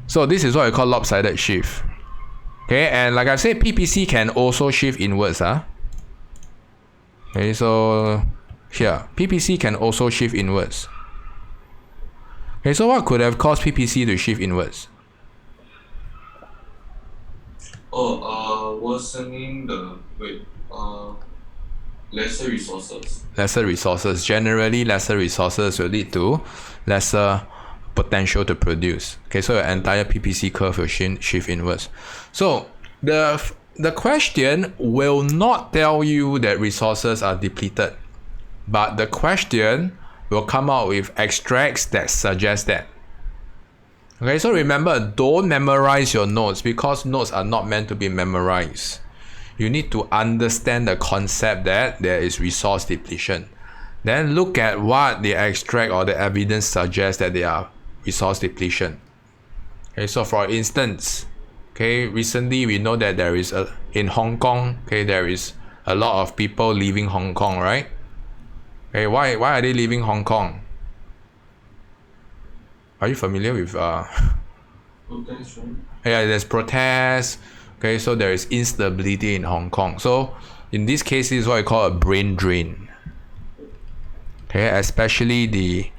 so this is what we call lopsided shift. Okay, and like I said, PPC can also shift inwards. Okay, so here, PPC can also shift inwards. Okay, so what could have caused PPC to shift inwards? Worsening lesser resources. Lesser resources. Generally, lesser resources will lead to lesser potential to produce. Okay, so your entire PPC curve will shift inwards. So the question will not tell you that resources are depleted, but the question will come out with extracts that suggest that. Okay, so remember, don't memorize your notes because notes are not meant to be memorized. You need to understand the concept that there is resource depletion. Then look at what the extract or the evidence suggests that there are resource depletion. Okay, so for instance, okay, recently we know that there is in Hong Kong, okay, there is a lot of people leaving Hong Kong, right? Okay, why are they leaving Hong Kong? Are you familiar with Protest, right? Yeah, there's protests. Okay, so there is instability in Hong Kong. So in this case, this is what we call a brain drain. Okay, especially the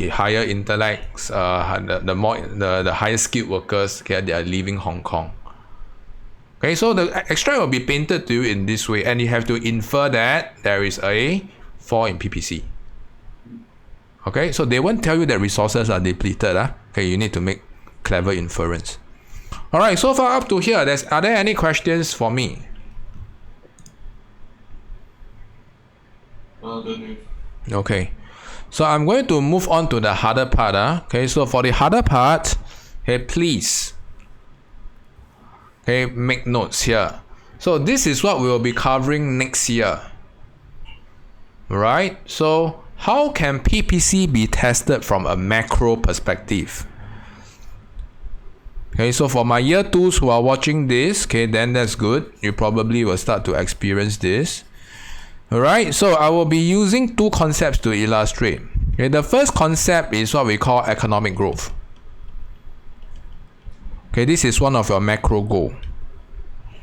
higher intellects, the higher skilled workers, okay, they are leaving Hong Kong. Okay, so the extract will be painted to you in this way, and you have to infer that there is a fall in PPC. Okay, so they won't tell you that resources are depleted. Okay, you need to make clever inference. Alright, so far up to here, are there any questions for me? Okay, so I'm going to move on to the harder part. Okay, so for the harder part, okay, please, okay, make notes here. So this is what we will be covering next year. Right? So how can PPC be tested from a macro perspective? Okay, so for my year 2s who are watching this, okay, then that's good. You probably will start to experience this. Alright, so I will be using two concepts to illustrate. Okay, the first concept is what we call economic growth. Okay, this is one of your macro goal.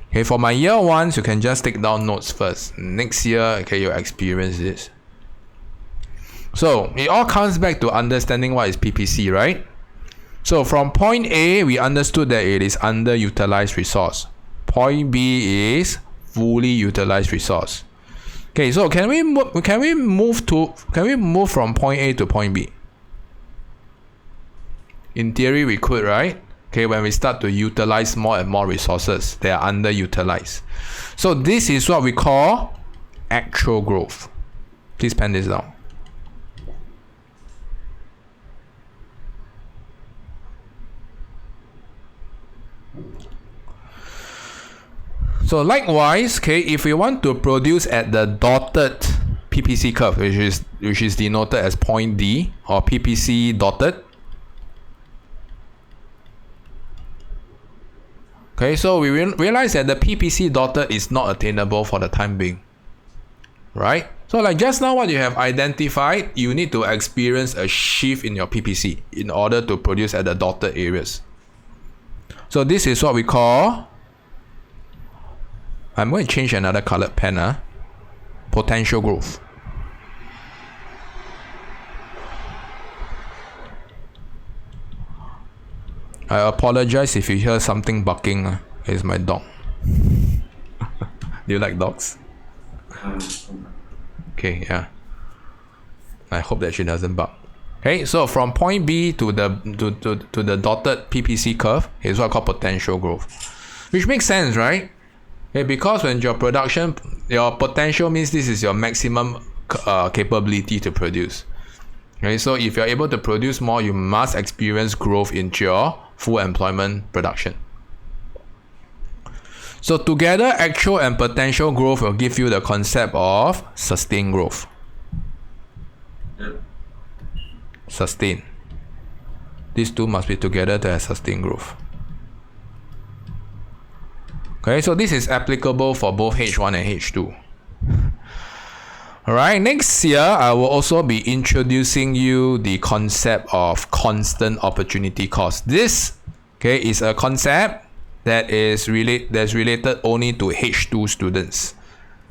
Okay, for my year 1s, you can just take down notes first. Next year, okay, you'll experience this. So it all comes back to understanding what is PPC, right? So from point A, we understood that it is underutilized resource. Point B is fully utilized resource. Okay, so can we move from point A to point B? In theory, we could, right? Okay, when we start to utilize more and more resources, they are underutilized. So this is what we call actual growth. Please pen this down. So likewise, okay, if we want to produce at the dotted PPC curve, which is denoted as point D or PPC dotted. Okay, so we realize that the PPC dotted is not attainable for the time being, right? So like just now what you have identified, you need to experience a shift in your PPC in order to produce at the dotted areas. So this is what we call, I'm going to change another colored pen, potential growth. I apologize if you hear something barking. It's my dog. Do you like dogs? Okay, yeah. I hope that she doesn't bark. Okay, so from point B to the dotted PPC curve is what I call potential growth, which makes sense, right? Okay, because when your potential means this is your maximum capability to produce. Okay, so if you're able to produce more, you must experience growth into your full employment production. So together, actual and potential growth will give you the concept of sustained growth. Yep. Sustain. These two must be together to have sustained growth. Okay, so this is applicable for both H1 and H2. Alright, next year I will also be introducing you the concept of constant opportunity cost. This, okay, is a concept that is related only to H2 students.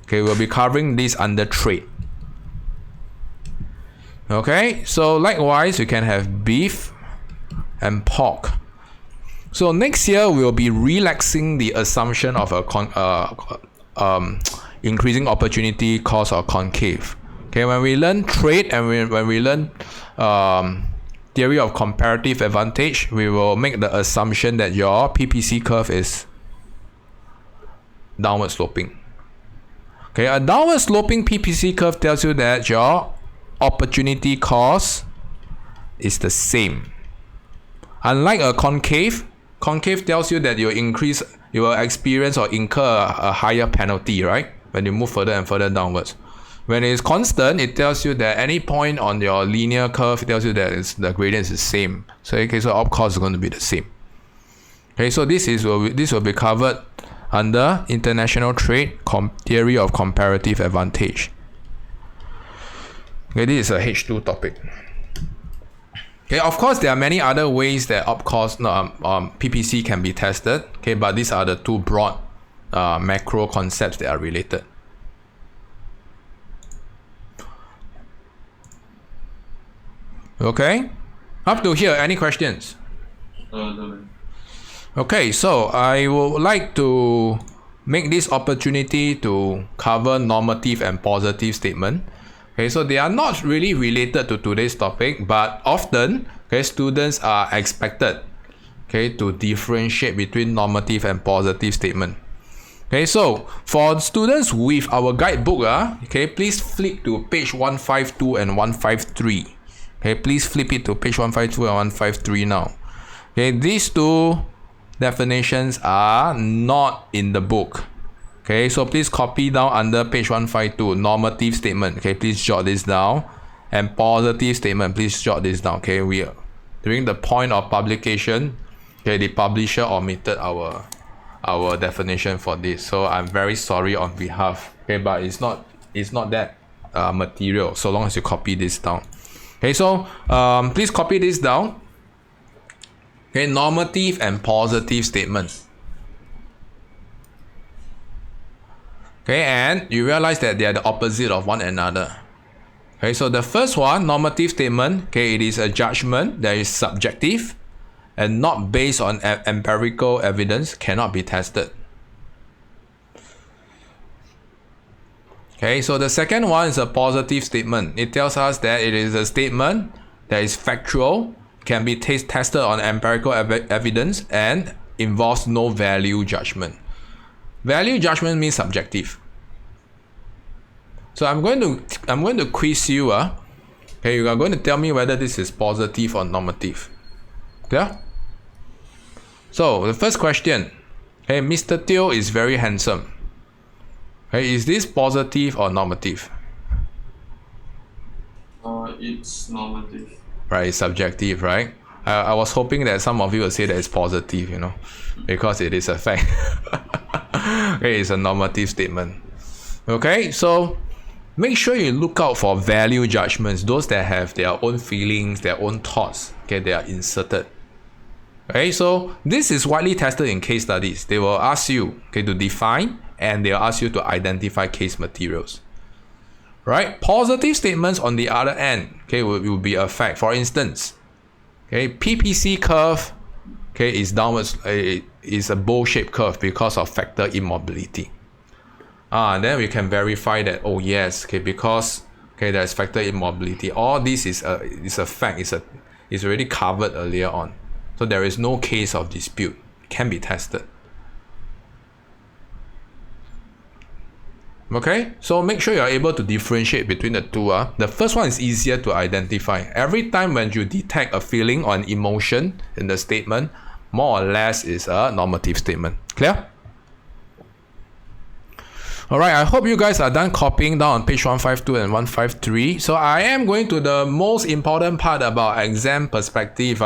Okay, we'll be covering this under trade. Okay, so likewise you can have beef and pork. So next year we'll be relaxing the assumption of a increasing opportunity cost or concave. Okay, when we learn trade and when we learn theory of comparative advantage, we will make the assumption that your PPC curve is downward sloping. Okay, a downward sloping PPC curve tells you that your opportunity cost is the same. Unlike a concave tells you that you will experience or incur a higher penalty, right? When you move further and further downwards. When it's constant, it tells you that any point on your linear curve, it tells you that the gradient is the same. So okay, so op cost is going to be the same. Okay, so this will be covered under international trade theory of comparative advantage. Okay, this is a H2 topic. Okay, of course there are many other ways that op cost PPC can be tested. Okay, but these are the two broad macro concepts that are related. Okay, up to here, any questions? No. Okay, so I would like to make this opportunity to cover normative and positive statement. Okay, so they are not really related to today's topic, but often, okay, students are expected, okay, to differentiate between normative and positive statement. Okay, so for students with our guidebook, okay, please flip to page 152 and 153. Okay, please flip it to page 152 and 153 now. Okay, these two definitions are not in the book. Okay, so please copy down under page 152, normative statement. Okay, please jot this down. And positive statement, please jot this down. Okay, during the point of publication, okay, the publisher omitted our definition for this. So I'm very sorry on behalf. Okay, but it's not that material so long as you copy this down. Okay, so please copy this down. Okay, normative and positive statements. Okay, and you realize that they are the opposite of one another. Okay, so the first one, normative statement, okay, it is a judgment that is subjective and not based on empirical evidence, cannot be tested. Okay, so the second one is a positive statement. It tells us that it is a statement that is factual, can be tested on empirical evidence, and involves no value judgment. Value judgment means subjective. So I'm going to quiz you. Okay, you are going to tell me whether this is positive or normative. Yeah? So the first question. Hey, Mr. Teo is very handsome. Hey, is this positive or normative? It's normative. Right, it's subjective, right? I was hoping that some of you would say that it's positive, you know, because it is a fact. Okay, it's a normative statement. Okay, so make sure you look out for value judgments, those that have their own feelings, their own thoughts. Okay, they are inserted. Okay, so this is widely tested in case studies. They will ask you, okay, to define, and they'll ask you to identify case materials. Right? Positive statements on the other end, okay, will be a fact. For instance, okay, PPC curve, okay, is downwards, is a bowl-shaped curve because of factor immobility. Then we can verify that, oh yes, okay, because okay, there's factor immobility. All this is a fact. It's already covered earlier on, so there is no case of dispute. It can be tested. Okay, so make sure you're able to differentiate between the two. The first one is easier to identify. Every time when you detect a feeling or an emotion in the statement, more or less is a normative statement. Clear? Alright, I hope you guys are done copying down on page 152 and 153. So I am going to the most important part about exam perspective.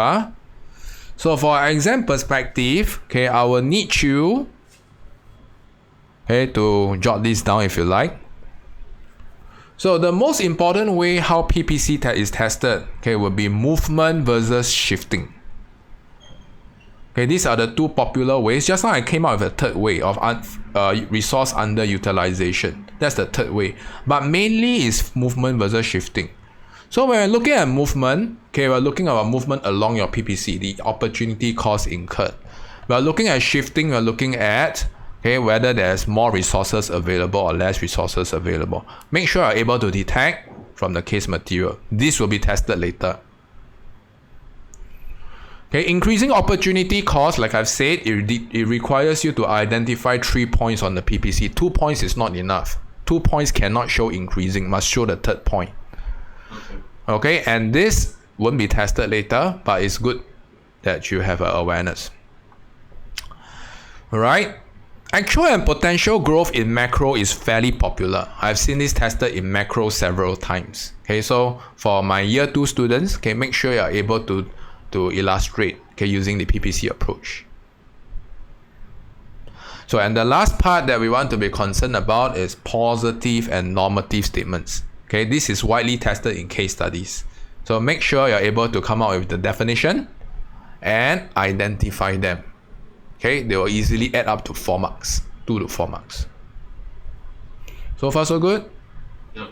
So for exam perspective, okay, I will need you, okay, to jot this down if you like. So the most important way how PPC is tested, okay, will be movement versus shifting. Okay, these are the two popular ways. Just now I came out with a third way of resource underutilization. That's the third way. But mainly is movement versus shifting. So when we're looking at movement, okay, we're looking at movement along your PPC, the opportunity cost incurred. We're looking at shifting, we're looking at, okay, whether there's more resources available or less resources available. Make sure you're able to detect from the case material. This will be tested later. Okay, increasing opportunity cost, like I've said, it requires you to identify 3 points on the PPC. 2 points is not enough. 2 points cannot show increasing, must show the third point. Okay, and this won't be tested later, but it's good that you have awareness. Alright, actual and potential growth in macro is fairly popular. I've seen this tested in macro several times. Okay, so for my year 2 students, okay, make sure you're able to illustrate, okay, using the PPC approach. So, and the last part that we want to be concerned about is positive and normative statements. Okay, this is widely tested in case studies. So make sure you're able to come up with the definition and identify them. Okay, they will easily add up to 4 marks, 2 to 4 marks. So far so good? Yep.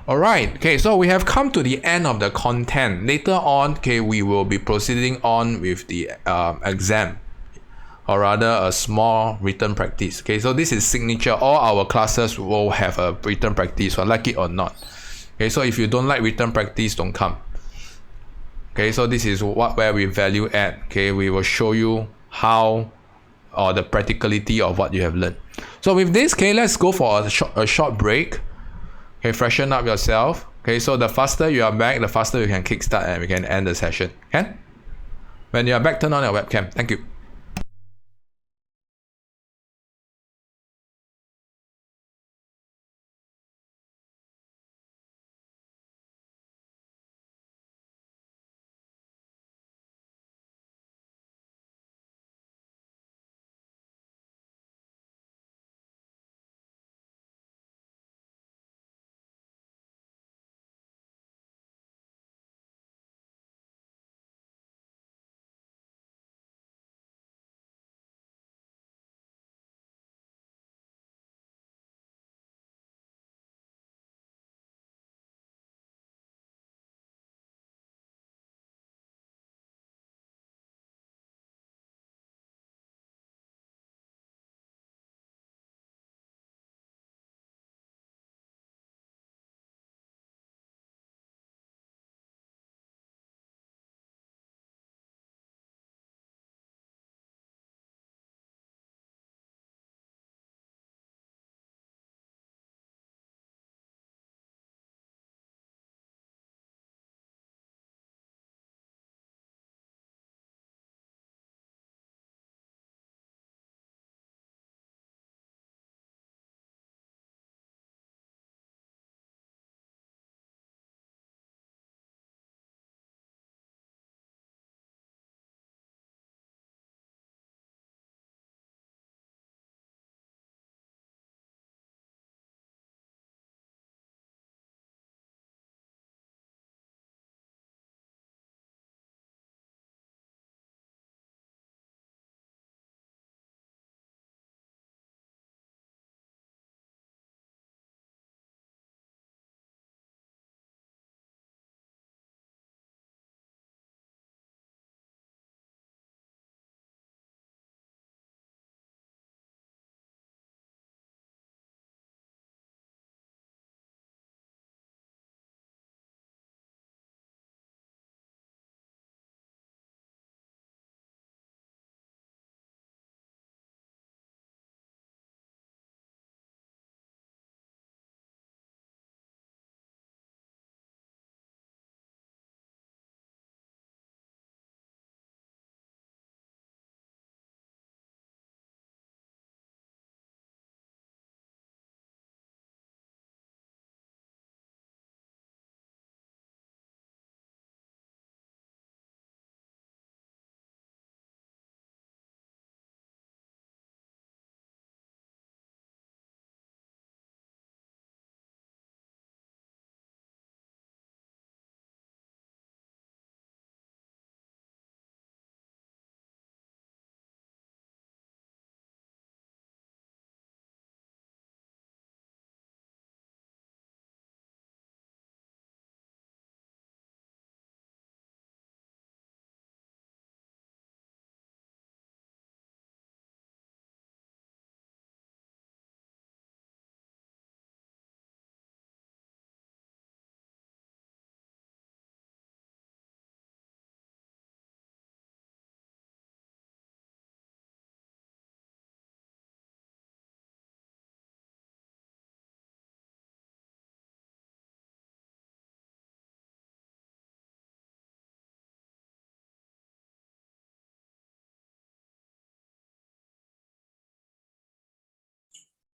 Alright, okay, so we have come to the end of the content. Later on, okay, we will be proceeding on with the exam, or rather a small written practice. Okay, so this is signature. All our classes will have a written practice, so like it or not. Okay, so if you don't like written practice, don't come. Okay, so this is where we value add. Okay, we will show you how or the practicality of what you have learned. So with this, okay, let's go for a short break. Okay, freshen up yourself. Okay, so the faster you are back, the faster you can kickstart and we can end the session. Okay? When you are back, turn on your webcam. Thank you.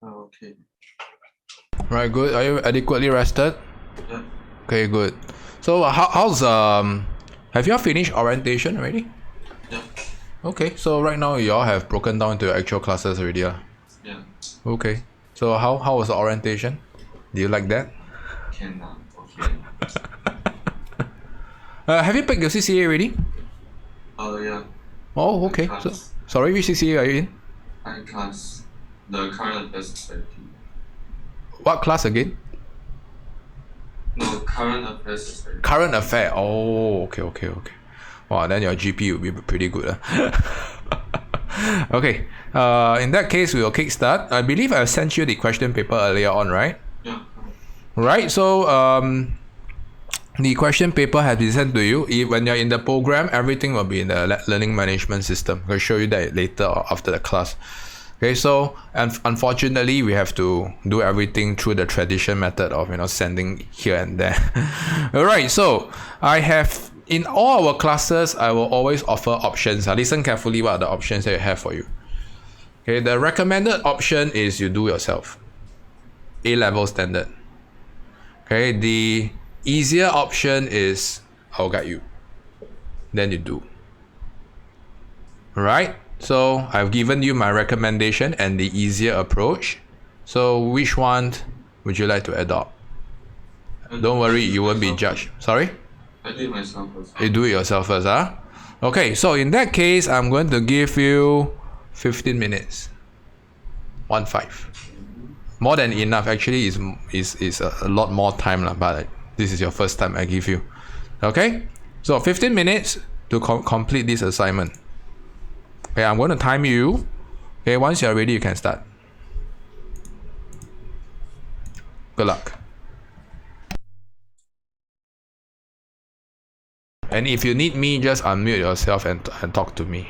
Okay. Right, good. Are you adequately rested? Yeah. Okay, good. So how's have you all finished orientation already? Yeah. Okay, so right now you all have broken down to your actual classes already. Yeah. Okay. So how was the orientation? Do you like that? Can okay. Have you picked your CCA already? Yeah. Oh, I okay. So class. sorry, which CCA are you in? I class. The current affairs society. What class again? No, current affairs society. Current affair. Oh, okay. Wow, then your GP will be pretty good. Okay. In that case, we will kickstart. I believe I sent you the question paper earlier on, right? Yeah. Correct. Right. So the question paper has been sent to you. When you're in the program, everything will be in the learning management system. I'll show you that later or after the class. Okay, so unfortunately, we have to do everything through the tradition method of sending here and there. All right, so I have in all our classes, I will always offer options. Listen carefully what are the options that I have for you. Okay, the recommended option is you do yourself. A-level standard. Okay, the easier option is I'll guide you. Then you do. Alright, so I've given you my recommendation and the easier approach. So which one would you like to adopt? Don't worry, you won't be judged. Sorry? I do it myself first. You do it yourself first, huh? Okay, so in that case, I'm going to give you 15 minutes. 1-5. More than enough. Actually, is a lot more time, but this is your first time I give you. Okay? So 15 minutes to complete this assignment. Okay, I'm going to time you. Okay, once you're ready, you can start. Good luck. And if you need me, just unmute yourself and talk to me.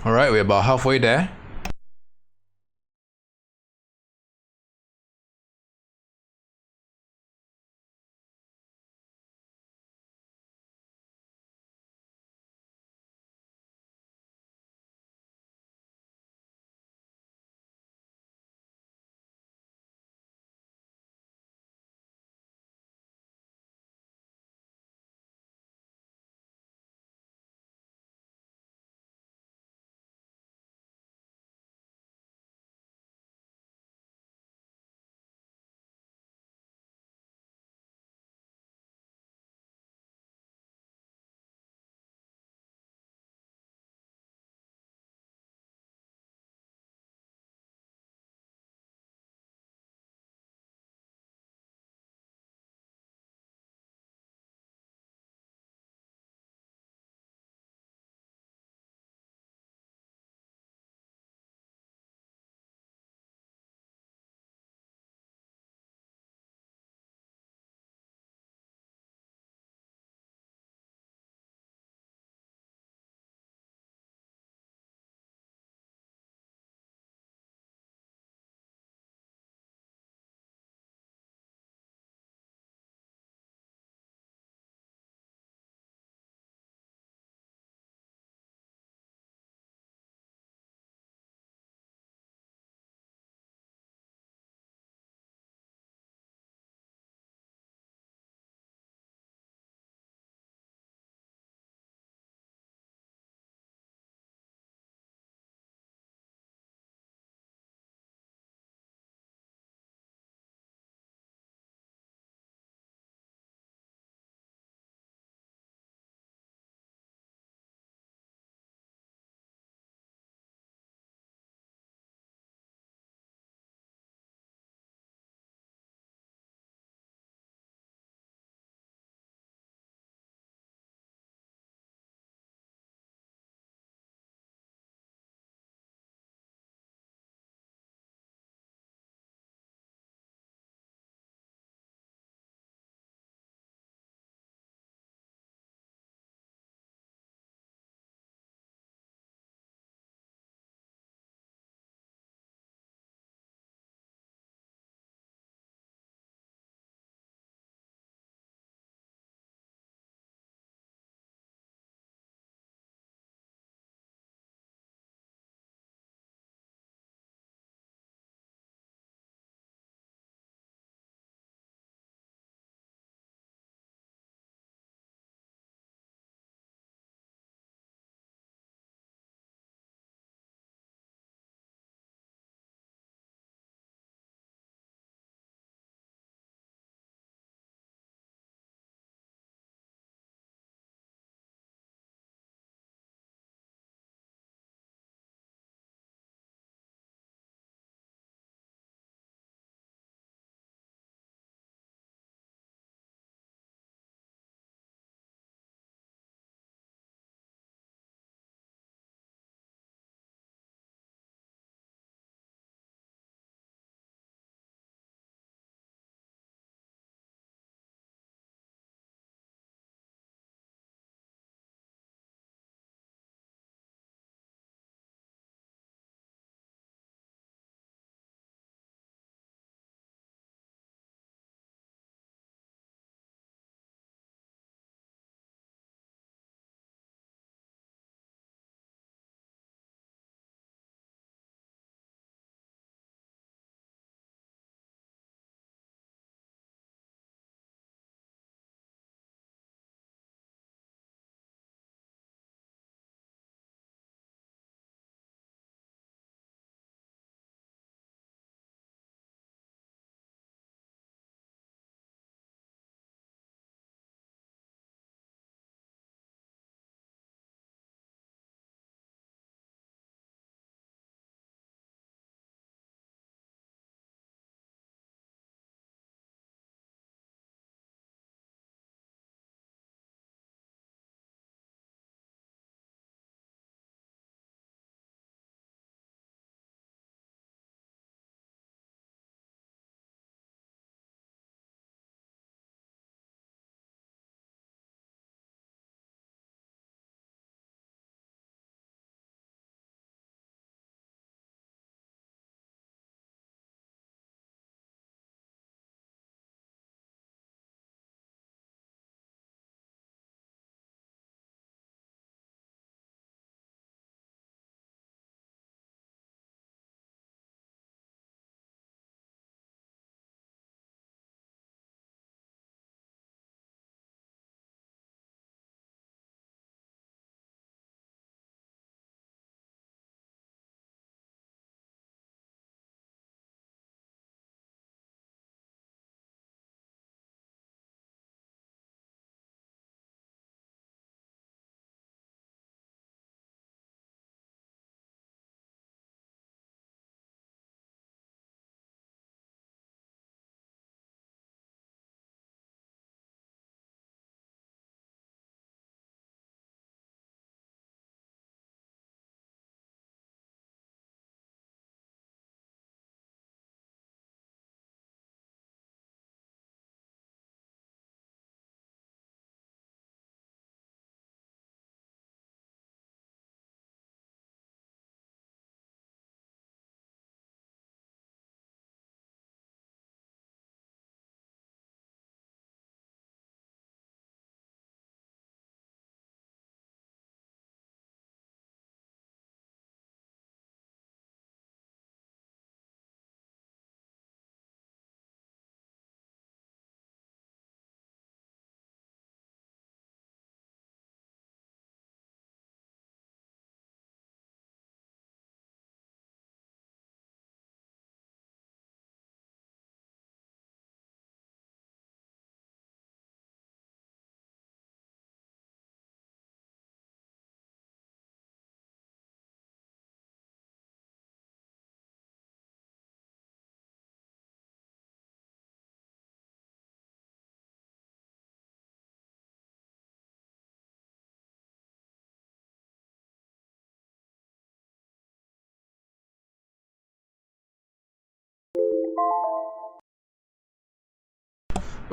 All right, we're about halfway there.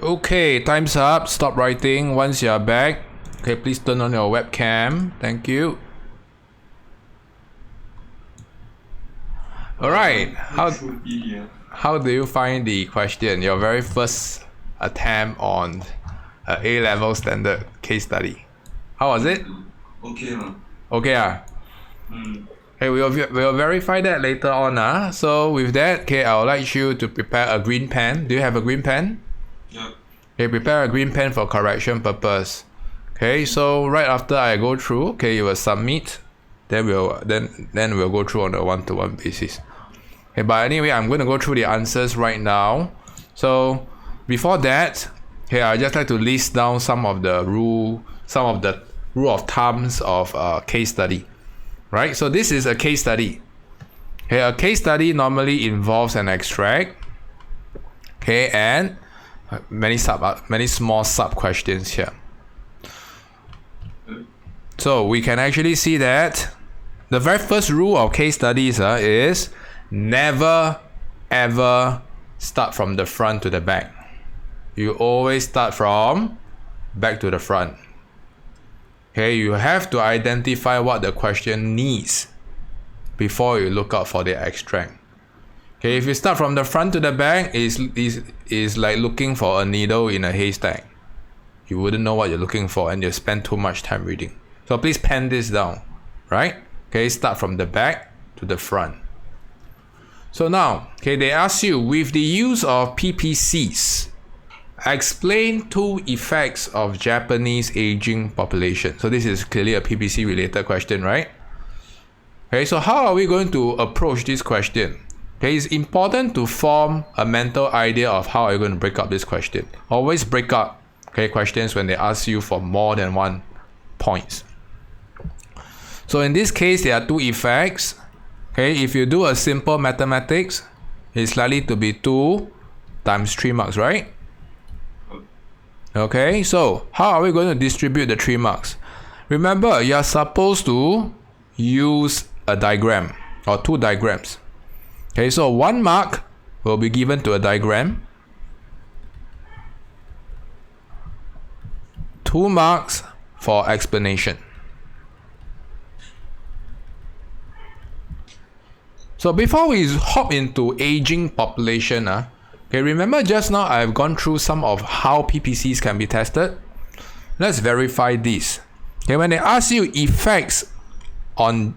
Okay, time's up. Stop writing once you're back. Okay, please turn on your webcam. Thank you. Alright, how do you find the question? Your very first attempt on a A-level standard case study. How was it? Okay lah. Okay Okay, we'll verify that later on So with that, okay, I would like you to prepare a green pen. Do you have a green pen? Yeah. Okay, prepare a green pen for correction purpose. Okay, so right after I go through, okay, you will submit. Then we'll go through on a one-to-one basis. Okay, but anyway, I'm going to go through the answers right now. So before that, okay, I just like to list down some of the rule of thumbs of case study. Right, so this is a case study. Okay, a case study normally involves an extract. Okay, and many small sub questions here. So we can actually see that the very first rule of case studies is never ever start from the front to the back. You always start from back to the front. Okay, you have to identify what the question needs before you look out for the extract. Okay, if you start from the front to the back, is like looking for a needle in a haystack. You wouldn't know what you're looking for and you spend too much time reading. So please pen this down, right? Okay, start from the back to the front. So now, okay, they ask you, with the use of PPCs, explain two effects of Japanese aging population. So this is clearly a PPC related question, right? Okay, so how are we going to approach this question? Okay, it's important to form a mental idea of how are you going to break up this question. Always break up, okay, questions when they ask you for more than 1 point. So in this case, there are two effects. Okay, if you do a simple mathematics, it's likely to be 2 times 3 marks, right? Okay, so how are we going to distribute the 3 marks? Remember, you are supposed to use a diagram or 2 diagrams. Okay, so 1 mark will be given to a diagram. 2 marks for explanation. So before we hop into aging population, okay, remember just now I've gone through some of how PPCs can be tested. Let's verify this. Okay, when they ask you effects on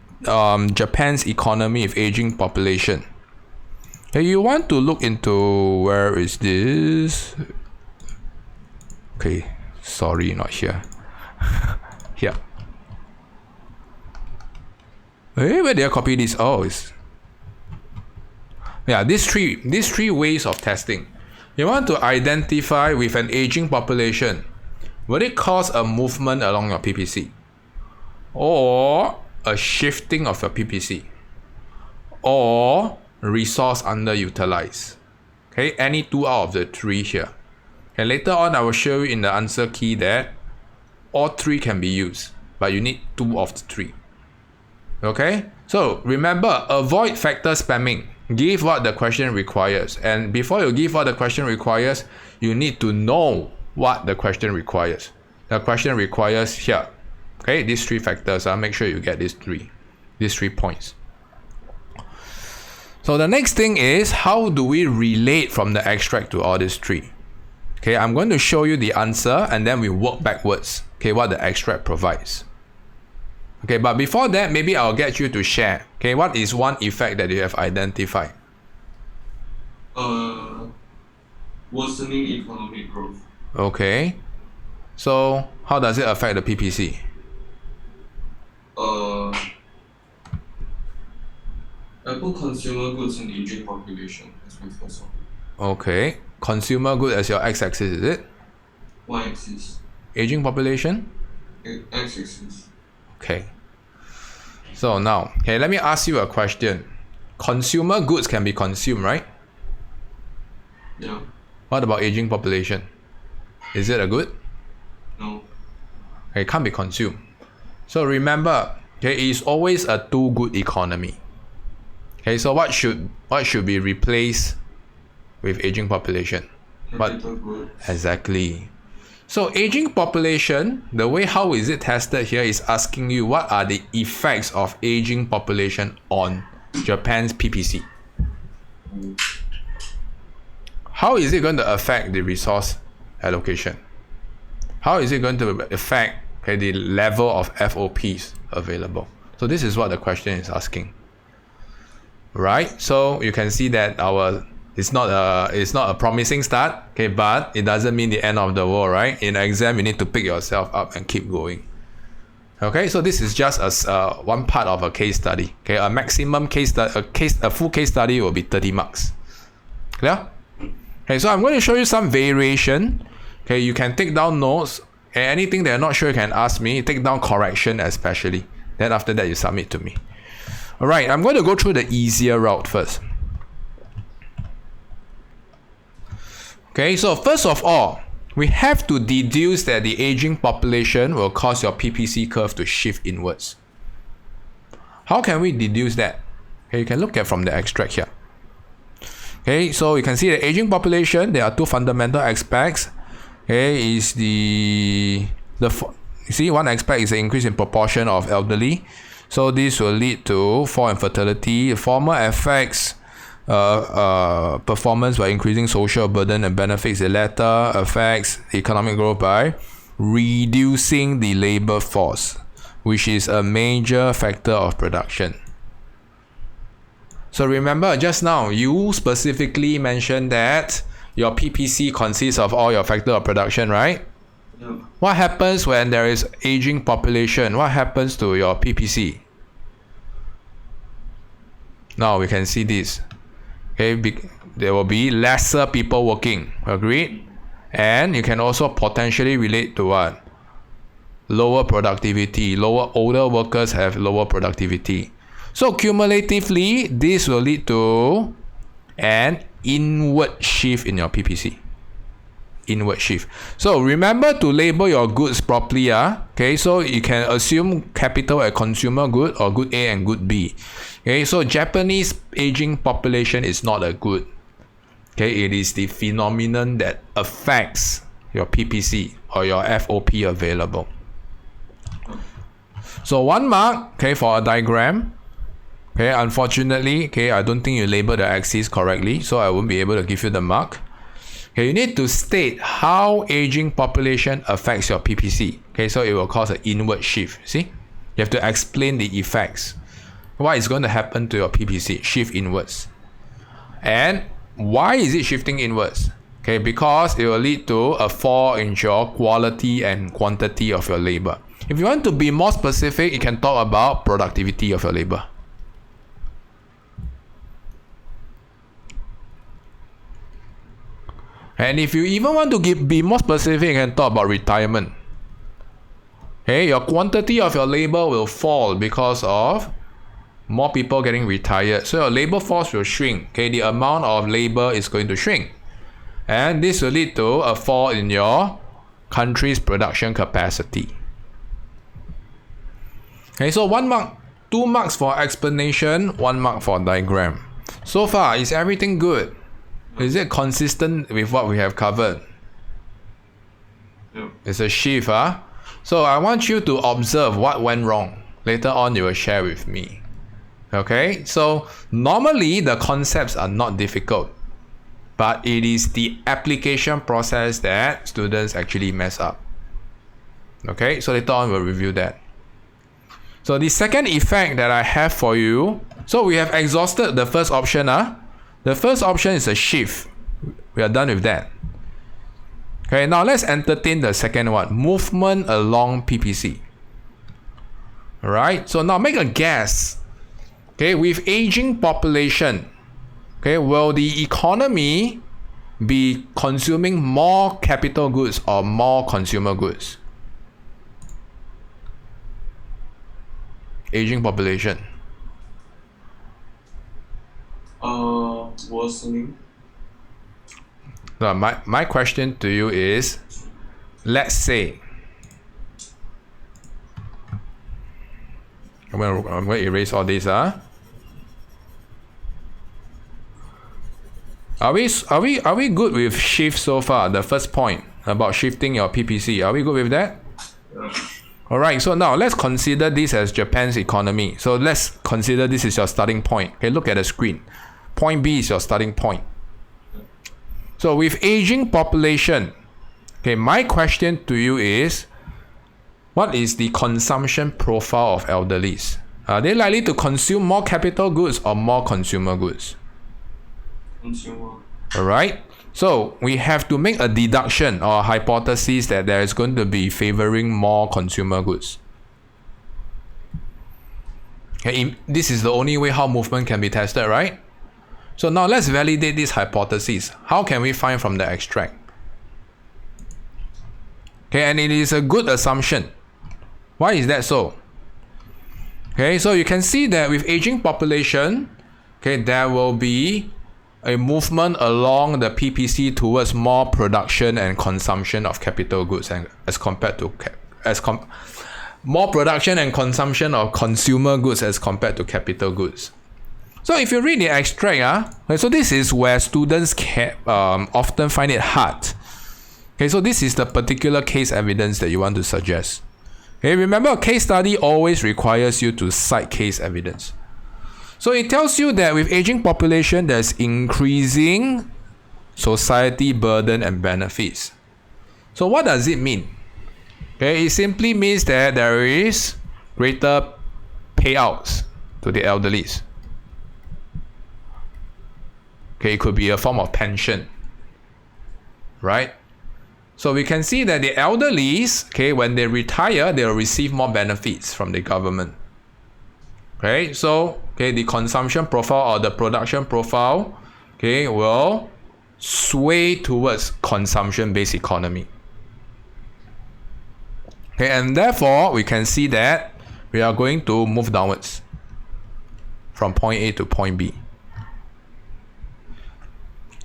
Japan's economy with aging population, okay, you want to look into, where is this? Okay, sorry, not here. Here. Hey, where did I copy this? Oh, it's these three ways of testing. You want to identify with an aging population, will it cause a movement along your PPC, or a shifting of your PPC, or resource underutilized? Okay, any 2 out of the 3 here. And later on I will show you in the answer key that all 3 can be used, but you need 2 of the 3. Okay, so remember, avoid factor spamming. Give what the question requires, and before you give what the question requires, you need to know what the question requires. The question requires here, okay, these 3 factors. Make sure you get these 3 points. So the next thing is, how do we relate from the extract to all these 3? Okay, I'm going to show you the answer and then we work backwards, okay, what the extract provides. Okay, but before that, maybe I'll get you to share. Okay, what is one effect that you have identified? Worsening economic growth. Okay, so how does it affect the PPC? I put consumer goods and aging population as my first one. Okay, consumer good as your x-axis, is it? Y-axis. Aging population? X-axis. Okay. So now, okay, let me ask you a question. Consumer goods can be consumed, right? Yeah. What about aging population? Is it a good? No. Okay, it can't be consumed. So remember, okay, it is always a 2 good economy. Okay, so what should be replaced with aging population? Capital goods. Exactly. So aging population, the way how is it tested here is asking you what are the effects of aging population on Japan's PPC. How is it going to affect the resource allocation? How is it going to affect the level of FOPs available? So this is what the question is asking. Right? So you can see that it's not a promising start, okay, but it doesn't mean the end of the world, right? In exam, you need to pick yourself up and keep going. Okay, so this is just one part of a case study. Okay, a maximum a full case study will be 30 marks. Clear? Okay, so I'm going to show you some variation. Okay, you can take down notes. Okay, anything that you're not sure, you can ask me. Take down correction especially. Then after that, you submit to me. All right, I'm going to go through the easier route first. Okay, so first of all, we have to deduce that the aging population will cause your PPC curve to shift inwards. How can we deduce that? Okay, you can look at from the extract here. Okay, so you can see the aging population, there are two fundamental aspects. Okay, is you see, one aspect is the increase in proportion of elderly. So this will lead to fall in fertility. The former affects performance by increasing social burden and benefits. The latter affects economic growth by reducing the labor force, which is a major factor of production. So remember, just now you specifically mentioned that your PPC consists of all your factor of production, right? Yeah. What happens when there is aging population? What happens to your PPC? Now we can see this. Okay, there will be lesser people working. Agreed? And you can also potentially relate to what? Lower productivity. Older workers have lower productivity. So cumulatively, this will lead to an inward shift in your PPC. Inward shift. So remember to label your goods properly. Okay, so you can assume capital as consumer good or good A and good B. Okay, so Japanese aging population is not a good. Okay, it is the phenomenon that affects your PPC or your FOP available. So 1 mark, okay, for a diagram. Okay, unfortunately, okay, I don't think you labeled the axis correctly, so I won't be able to give you the mark. Okay, you need to state how aging population affects your PPC. Okay, so it will cause an inward shift. See, you have to explain the effects. What is going to happen to your PPC? Shift inwards. And why is it shifting inwards? Okay, because it will lead to a fall in your quality and quantity of your labor. If you want to be more specific, you can talk about productivity of your labor. And if you even want to be more specific, you can talk about retirement. Okay, your quantity of your labor will fall because of more people getting retired. So your labor force will shrink. Okay, the amount of labor is going to shrink. And this will lead to a fall in your country's production capacity. Okay, so 1 mark, 2 marks for explanation, 1 mark for diagram. So far, is everything good? Is it consistent with what we have covered? Yeah. It's a shift, huh? So I want you to observe what went wrong. Later on, you will share with me. Okay, so normally the concepts are not difficult, but it is the application process that students actually mess up. Okay, so later on we'll review that. So the second effect that I have for you, so we have exhausted the first option. The first option is a shift. We are done with that. Okay, now let's entertain the second one, movement along PPC. Alright, so now make a guess. Okay, with aging population, okay, will the economy be consuming more capital goods or more consumer goods? Aging population. Worsening. Now, my question to you is, let's say, I'm going to erase all this. Are we good with shift so far? The first point about shifting your PPC. Are we good with that? Yeah. Alright, so now let's consider this as Japan's economy. So let's consider this is your starting point. Okay, look at the screen. Point B is your starting point. So with aging population, okay, my question to you is, what is the consumption profile of elderlies? Are they likely to consume more capital goods or more consumer goods? Consumer. Alright, so we have to make a deduction or a hypothesis that there is going to be favoring more consumer goods. Okay, this is the only way how movement can be tested, right? So now let's validate this hypothesis. How can we find from the extract? Okay, and it is a good assumption. Why is that so? Okay, so you can see that with aging population, okay, there will be a movement along the PPC towards more production and consumption of capital goods, and as compared to more production and consumption of consumer goods as compared to capital goods. So if you read the extract, okay, so this is where students often find it hard. Okay, so this is the particular case evidence that you want to suggest. Okay, remember, a case study always requires you to cite case evidence. So it tells you that with aging population, there's increasing society burden and benefits. So what does it mean? Okay, it simply means that there is greater payouts to the elderlies. Okay, it could be a form of pension, right? So we can see that the elderlies, okay, when they retire, they'll receive more benefits from the government. Okay, so okay, the consumption profile or the production profile, okay, will sway towards consumption-based economy. Okay, and therefore we can see that we are going to move downwards from point A to point B.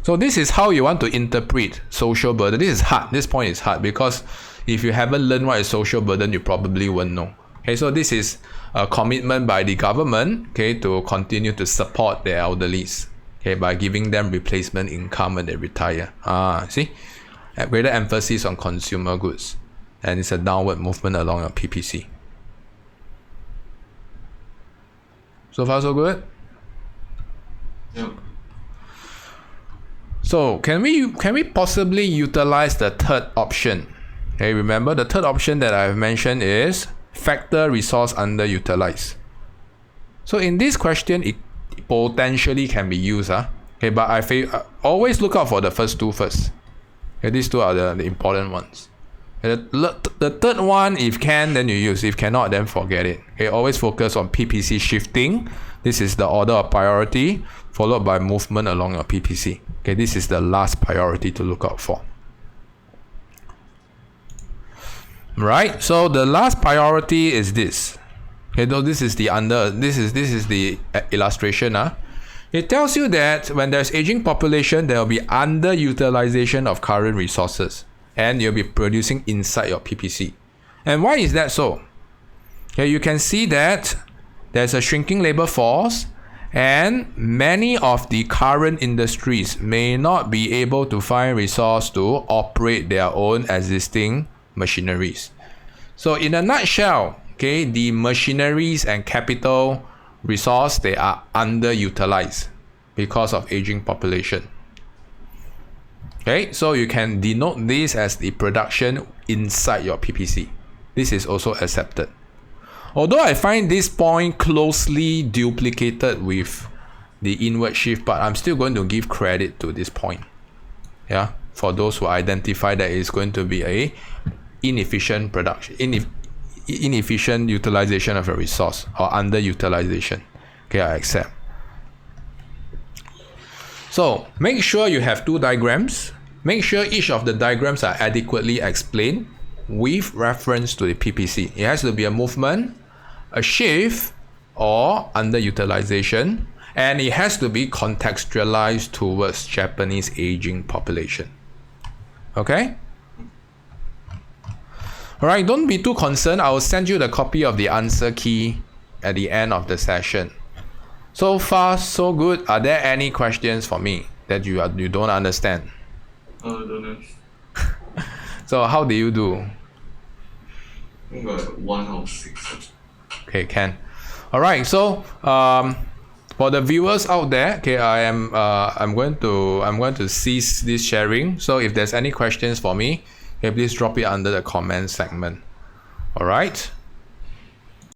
So this is how you want to interpret social burden. This is hard. This point is hard because if you haven't learned what is social burden, you probably won't know. Okay, so this is a commitment by the government, okay, to continue to support the elderlies, okay, by giving them replacement income when they retire. See, a greater emphasis on consumer goods, and it's a downward movement along your PPC. So far, so good. Yeah. So can we possibly utilize the third option? Okay, remember the third option that I've mentioned is factor resource underutilized. So in this question, it potentially can be used. Okay, but I always look out for the first two first. Okay, these two are the important ones. Okay, the third one, if can, then you use. If cannot, then forget it. Okay, always focus on PPC shifting. This is the order of priority, followed by movement along your PPC. Okay, this is the last priority to look out for. Right, so the last priority is this. Okay, though this is the illustration. It tells you that when there's aging population, there will be underutilization of current resources, and you'll be producing inside your PPC. And why is that so? Okay, you can see that there's a shrinking labor force, and many of the current industries may not be able to find resource to operate their own existing machineries. So in a nutshell, okay, the machineries and capital resource, they are underutilized because of aging population. Okay, so you can denote this as the production inside your PPC. This is also accepted. Although I find this point closely duplicated with the inward shift, but I'm still going to give credit to this point. Yeah, for those who identify that it's going to be a inefficient production, inefficient utilization of a resource or underutilization. Okay, I accept. So make sure you have two diagrams. Make sure each of the diagrams are adequately explained with reference to the PPC. It has to be a movement, a shift, or underutilization, and it has to be contextualized towards Japanese aging population. Okay? Alright, don't be too concerned. I will send you the copy of the answer key at the end of the session. So far, so good. Are there any questions for me that you don't understand? Don't have. So how did you do? I got 1 out of 6. Okay, can. All right. So for the viewers out there, okay, I'm going to cease this sharing. So if there's any questions for me, okay, please drop it under the comment segment. All right.